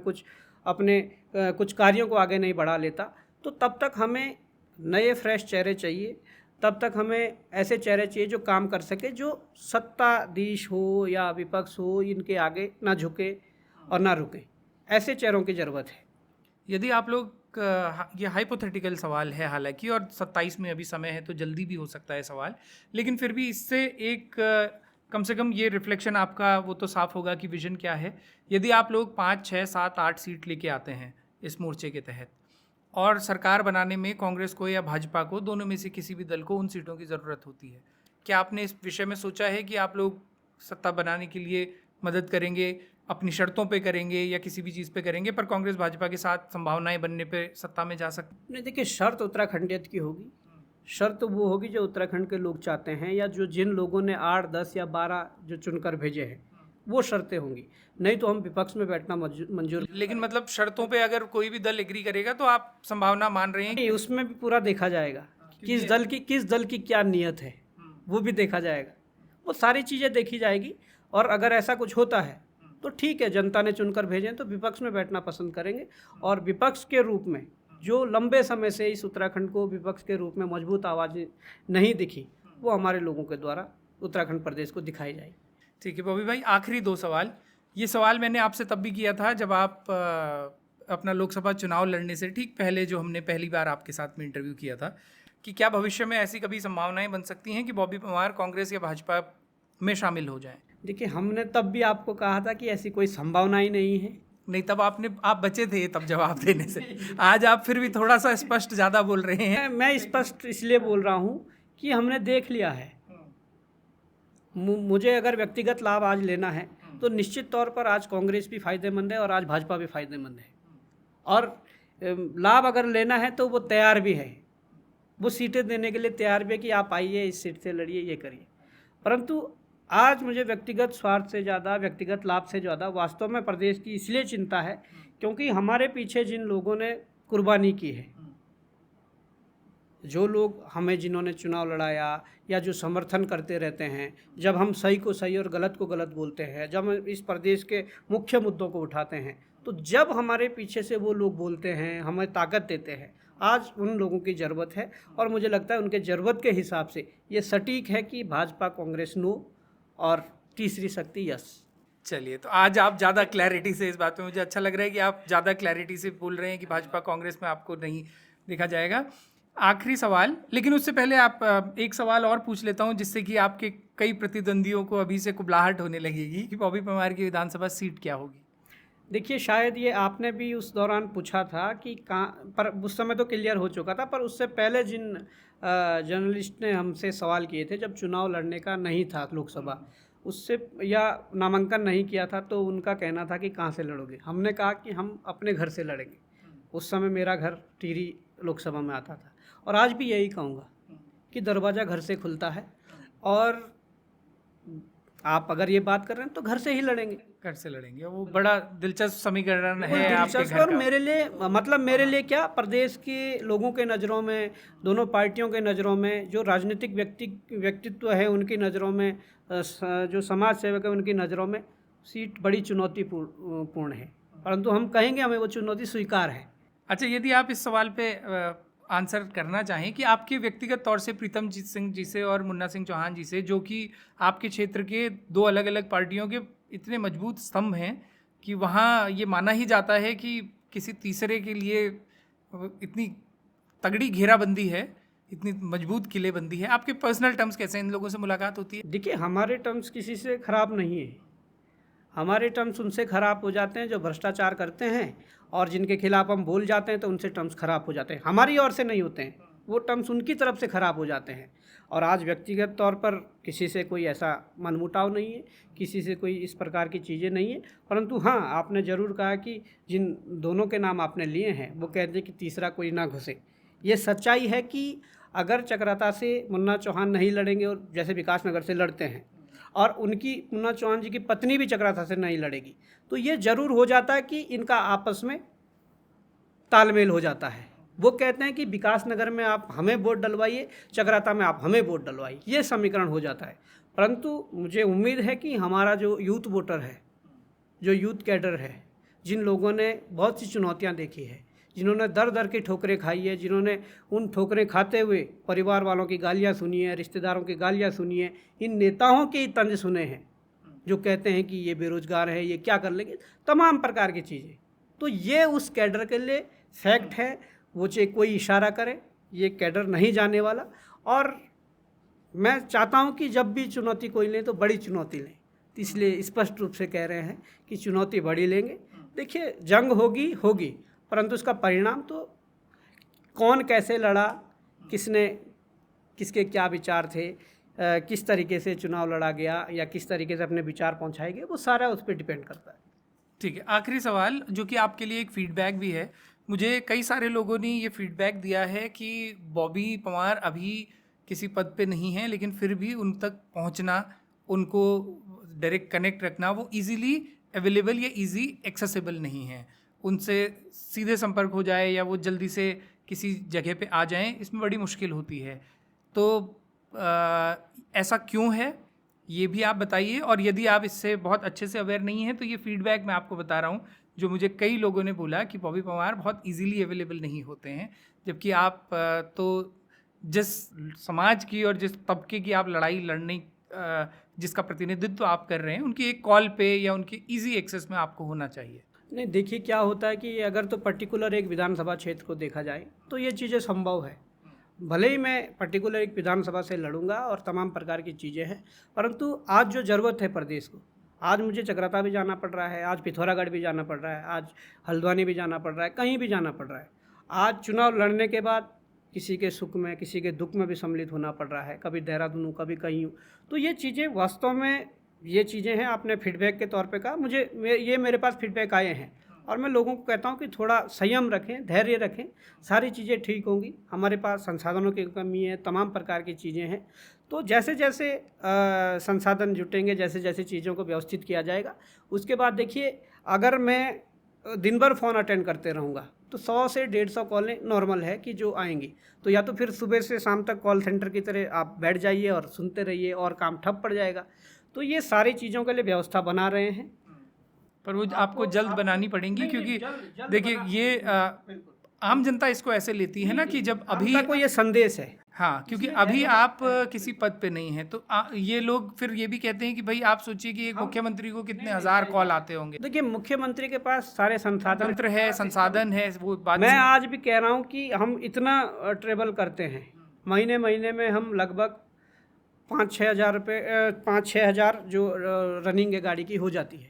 अपने कुछ कार्यों को आगे नहीं बढ़ा लेता, तो तब तक हमें नए फ्रेश चेहरे चाहिए। तब तक हमें ऐसे चेहरे चाहिए जो काम कर सके, जो सत्ताधीश हो या विपक्ष हो, इनके आगे ना झुके और ना रुके। ऐसे चेहरों की ज़रूरत है। यदि आप लोग, ये हाइपोथेटिकल सवाल है हालांकि, और 27 में अभी समय है तो जल्दी भी हो सकता है सवाल, लेकिन फिर भी इससे एक कम से कम ये रिफ्लेक्शन आपका वो तो साफ होगा कि विजन क्या है। यदि आप लोग 5, 6, 7, 8 सीट लेके आते हैं इस मोर्चे के तहत, और सरकार बनाने में कांग्रेस को या भाजपा को, दोनों में से किसी भी दल को उन सीटों की ज़रूरत होती है, क्या आपने इस विषय में सोचा है कि आप लोग सत्ता बनाने के लिए मदद करेंगे, अपनी शर्तों पे करेंगे या किसी भी चीज़ पे करेंगे, पर कांग्रेस भाजपा के साथ संभावनाएं बनने पे सत्ता में जा सकते? नहीं, देखिए, शर्त उत्तराखंडियत की होगी। शर्त वो होगी जो उत्तराखंड के लोग चाहते हैं, या जिन लोगों ने 8, 10 या 12 जो चुनकर भेजे हैं, वो शर्तें होंगी। नहीं तो हम विपक्ष में बैठना मंजूर। लेकिन मतलब शर्तों पे अगर कोई भी दल एग्री करेगा तो आप संभावना मान रहे हैं? नहीं, उसमें भी पूरा देखा जाएगा किस दल की क्या नियत है, वो भी देखा जाएगा। वो सारी चीज़ें देखी जाएगी। और अगर ऐसा कुछ होता है तो ठीक है, जनता ने चुनकर भेजें तो विपक्ष में बैठना पसंद करेंगे। और विपक्ष के रूप में जो लंबे समय से इस उत्तराखंड को विपक्ष के रूप में मजबूत आवाज़ें नहीं दिखी, वो हमारे लोगों के द्वारा उत्तराखंड प्रदेश को दिखाई जाएगी। ठीक है बॉबी भाई, आखिरी 2 सवाल। ये सवाल मैंने आपसे तब भी किया था जब आप अपना लोकसभा चुनाव लड़ने से ठीक पहले, जो हमने पहली बार आपके साथ में इंटरव्यू किया था, कि क्या भविष्य में ऐसी कभी संभावनाएं बन सकती हैं कि बॉबी परमार कांग्रेस या भाजपा में शामिल हो जाएं? देखिए, हमने तब भी आपको कहा था कि ऐसी कोई संभावना ही नहीं है। नहीं, तब आप बचे थे तब जवाब देने से। आज आप फिर भी थोड़ा सा स्पष्ट ज़्यादा बोल रहे हैं। मैं स्पष्ट इसलिए बोल रहा हूँ कि हमने देख लिया है। मुझे अगर व्यक्तिगत लाभ आज लेना है तो निश्चित तौर पर आज कांग्रेस भी फायदेमंद है और आज भाजपा भी फायदेमंद है। और लाभ अगर लेना है तो वो तैयार भी है, वो सीटें देने के लिए तैयार भी है कि आप आइए, इस सीट से लड़िए, ये करिए। परंतु आज मुझे व्यक्तिगत स्वार्थ से ज़्यादा, व्यक्तिगत लाभ से ज़्यादा वास्तव में प्रदेश की इसलिए चिंता है क्योंकि हमारे पीछे जिन लोगों ने कुर्बानी की है, जो लोग हमें जिन्होंने चुनाव लड़ाया या जो समर्थन करते रहते हैं, जब हम सही को सही और गलत को गलत बोलते हैं, जब हम इस प्रदेश के मुख्य मुद्दों को उठाते हैं, तो जब हमारे पीछे से वो लोग बोलते हैं, हमें ताकत देते हैं, आज उन लोगों की ज़रूरत है। और मुझे लगता है उनके ज़रूरत के हिसाब से ये सटीक है कि भाजपा कांग्रेस नो और तीसरी शक्ति यस। चलिए, तो आज आप ज़्यादा क्लैरिटी से, इस बात पे मुझे अच्छा लग रहा है कि आप ज़्यादा क्लैरिटी से बोल रहे हैं कि भाजपा कांग्रेस में आपको नहीं देखा जाएगा। आखिरी सवाल, लेकिन उससे पहले आप एक सवाल और पूछ लेता हूं, जिससे कि आपके कई प्रतिद्वंदियों को अभी से कुबलाहट होने लगेगी कि बॉबी परमार की विधानसभा सीट क्या होगी। देखिए, शायद ये आपने भी उस दौरान पूछा था कि कहाँ पर, उस समय तो क्लियर हो चुका था, पर उससे पहले जिन जर्नलिस्ट ने हमसे सवाल किए थे, जब चुनाव लड़ने का नहीं था लोकसभा, उससे या नामांकन नहीं किया था, तो उनका कहना था कि कहाँ से लड़ोगे। हमने कहा कि हम अपने घर से लड़ेंगे। उस समय मेरा घर टिहरी लोकसभा में आता था और आज भी यही कहूँगा कि दरवाज़ा घर से खुलता है और आप अगर ये बात कर रहे हैं तो घर से ही लड़ेंगे। घर से लड़ेंगे, वो बड़ा दिलचस्प समीकरण है आपके दिलचस्प। घर और का। मेरे लिए, मतलब मेरे लिए क्या, प्रदेश के लोगों के नज़रों में, दोनों पार्टियों के नज़रों में, जो राजनीतिक व्यक्तित्व है उनकी नज़रों में, जो समाज सेवक है उनकी नज़रों में, सीट बड़ी चुनौतीपूर्ण है, परंतु हम कहेंगे हमें वो चुनौती स्वीकार है। अच्छा, यदि आप इस सवाल पे आंसर करना चाहें कि आपके व्यक्तिगत तौर से प्रीतमजीत सिंह जी से और मुन्ना सिंह चौहान जी से, जो कि आपके क्षेत्र के दो अलग अलग पार्टियों के इतने मजबूत स्तंभ हैं कि वहाँ ये माना ही जाता है कि किसी तीसरे के लिए इतनी तगड़ी घेराबंदी है, इतनी मजबूत किलेबंदी है, आपके पर्सनल टर्म्स कैसे हैं? इन लोगों से मुलाकात होती है? देखिए, हमारे टर्म्स किसी से ख़राब नहीं है। हमारे टर्म्स उनसे ख़राब हो जाते हैं जो भ्रष्टाचार करते हैं, और जिनके खिलाफ हम बोल जाते हैं तो उनसे टर्म्स ख़राब हो जाते हैं। हमारी ओर से नहीं होते हैं, वो टर्म्स उनकी तरफ से ख़राब हो जाते हैं। और आज व्यक्तिगत तौर पर किसी से कोई ऐसा मनमुटाव नहीं है, किसी से कोई इस प्रकार की चीज़ें नहीं है। परंतु हाँ, आपने ज़रूर कहा कि जिन दोनों के नाम आपने लिए हैं वो कहते हैं कि तीसरा कोई ना घुसे। ये सच्चाई है कि अगर चक्राता से मुन्ना चौहान नहीं लड़ेंगे, और जैसे विकासनगर से लड़ते हैं, और उनकी, मुन्ना चौहान जी की पत्नी भी चक्राता से नहीं लड़ेगी, तो ये ज़रूर हो जाता है कि इनका आपस में तालमेल हो जाता है। वो कहते हैं कि विकासनगर में आप हमें वोट डलवाइए, चक्राता में आप हमें वोट डलवाइए, ये समीकरण हो जाता है। परंतु मुझे उम्मीद है कि हमारा जो यूथ वोटर है, जो यूथ कैडर है, जिन लोगों ने बहुत सी चुनौतियाँ देखी है, जिन्होंने दर दर की ठोकरें खाई है, जिन्होंने उन ठोकरें खाते हुए परिवार वालों की गालियाँ सुनी है, रिश्तेदारों की गालियाँ सुनी है, इन नेताओं के तंज सुने हैं जो कहते हैं कि ये बेरोजगार है, ये क्या कर लेंगे, तमाम प्रकार की चीज़ें, तो ये उस कैडर के लिए फैक्ट है। वो चाहे कोई इशारा करे, ये कैडर नहीं जाने वाला। और मैं चाहता हूँ कि जब भी चुनौती कोई लें तो बड़ी चुनौती लें, इसलिए स्पष्ट रूप से कह रहे हैं कि चुनौती बड़ी लेंगे। देखिए, जंग होगी, परंतु उसका परिणाम तो कौन कैसे लड़ा, किसने, किसके क्या विचार थे, किस तरीके से चुनाव लड़ा गया, या किस तरीके से अपने विचार पहुंचाए गए, वो सारा उस पर डिपेंड करता है। ठीक है, आखिरी सवाल, जो कि आपके लिए एक फीडबैक भी है। मुझे कई सारे लोगों ने ये फीडबैक दिया है कि बॉबी परमार अभी किसी पद पे नहीं है, लेकिन फिर भी उन तक पहुंचना, उनको डायरेक्ट कनेक्ट रखना, वो इजीली अवेलेबल या इजी एक्सेसिबल नहीं है। उनसे सीधे संपर्क हो जाए या वो जल्दी से किसी जगह पे आ जाएं, इसमें बड़ी मुश्किल होती है। तो ऐसा क्यों है, ये भी आप बताइए। और यदि आप इससे बहुत अच्छे से अवेयर नहीं हैं तो ये फीडबैक मैं आपको बता रहा हूँ, जो मुझे कई लोगों ने बोला कि बॉबी परमार बहुत इजीली अवेलेबल नहीं होते हैं, जबकि आप तो जिस समाज की और जिस तबके की आप लड़ाई लड़ने, जिसका प्रतिनिधित्व आप कर रहे हैं, उनकी एक कॉल पे या उनके इजी एक्सेस में आपको होना चाहिए। नहीं, देखिए क्या होता है कि अगर तो पर्टिकुलर एक विधानसभा क्षेत्र को देखा जाए तो ये चीज़ें संभव है। भले ही मैं पर्टिकुलर एक विधानसभा से लड़ूंगा और तमाम प्रकार की चीज़ें हैं, परंतु आज जो ज़रूरत है प्रदेश को, आज मुझे चकराता भी जाना पड़ रहा है, आज पिथौरागढ़ भी जाना पड़ रहा है, आज हल्द्वानी भी जाना पड़ रहा है, कहीं भी जाना पड़ रहा है। आज चुनाव लड़ने के बाद किसी के सुख में किसी के दुख में भी सम्मिलित होना पड़ रहा है, कभी देहरादून हूँ, कभी कहीं हूँ। तो ये चीज़ें वास्तव में ये चीज़ें हैं, आपने फीडबैक के तौर पे कहा, ये मेरे पास फीडबैक आए हैं और मैं लोगों को कहता हूँ कि थोड़ा संयम रखें, धैर्य रखें, सारी चीज़ें ठीक होंगी। हमारे पास संसाधनों की कमी है, तमाम प्रकार की चीज़ें हैं, तो जैसे जैसे संसाधन जुटेंगे, जैसे जैसे चीज़ों को व्यवस्थित किया जाएगा, उसके बाद देखिए अगर मैं दिन भर फ़ोन अटेंड करते रहूँगा तो 100 से 150 कॉलें नॉर्मल है कि जो आएंगी। तो या तो फिर सुबह से शाम तक कॉल सेंटर की तरह आप बैठ जाइए और सुनते रहिए और काम ठप पड़ जाएगा। तो ये सारी चीज़ों के लिए व्यवस्था बना रहे हैं, पर वो आपको जल्द बनानी पड़ेंगी, क्योंकि देखिए ये आम जनता इसको ऐसे लेती है ना कि जब अभी को ये संदेश है। हाँ, क्योंकि अभी आप किसी पद पे नहीं हैं, तो ये लोग फिर ये भी कहते हैं कि भाई आप सोचिए कि एक मुख्यमंत्री को कितने हजार कॉल आते होंगे। देखिए मुख्यमंत्री के पास सारे तंत्र है, संसाधन है, वो बात मैं आज भी कह रहा हूँ कि हम इतना ट्रेवल करते हैं, महीने महीने में हम लगभग 5-6 हज़ार रुपये 5-6 हज़ार जो रनिंग है गाड़ी की हो जाती है।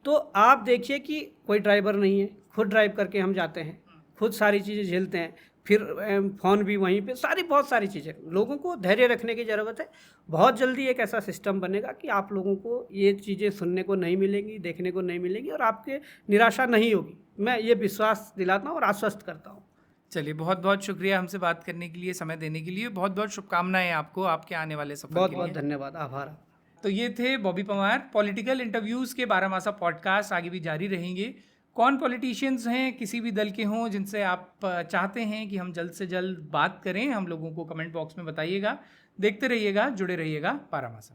तो आप देखिए कि कोई ड्राइवर नहीं है, खुद ड्राइव करके हम जाते हैं, खुद सारी चीज़ें झेलते हैं, फिर फ़ोन भी वहीं पे, बहुत सारी चीज़ें। लोगों को धैर्य रखने की ज़रूरत है। बहुत जल्दी एक ऐसा सिस्टम बनेगा कि आप लोगों को ये चीज़ें सुनने को नहीं मिलेंगी, देखने को नहीं मिलेंगी और आपके निराशा नहीं होगी। मैं ये विश्वास दिलाता हूँ और आश्वस्त करता हूँ। चलिए, बहुत बहुत शुक्रिया हमसे बात करने के लिए, समय देने के लिए। बहुत बहुत शुभकामनाएं आपको आपके आने वाले सफर के लिए। बहुत बहुत धन्यवाद, आभार। तो ये थे बॉबी पंवार। पॉलिटिकल इंटरव्यूज़ के 12 मासा पॉडकास्ट आगे भी जारी रहेंगे। कौन पॉलिटिशियंस हैं, किसी भी दल के हों, जिनसे आप चाहते हैं कि हम जल्द से जल्द बात करें, हम लोगों को कमेंट बॉक्स में बताइएगा। देखते रहिएगा, जुड़े रहिएगा 12 मासा।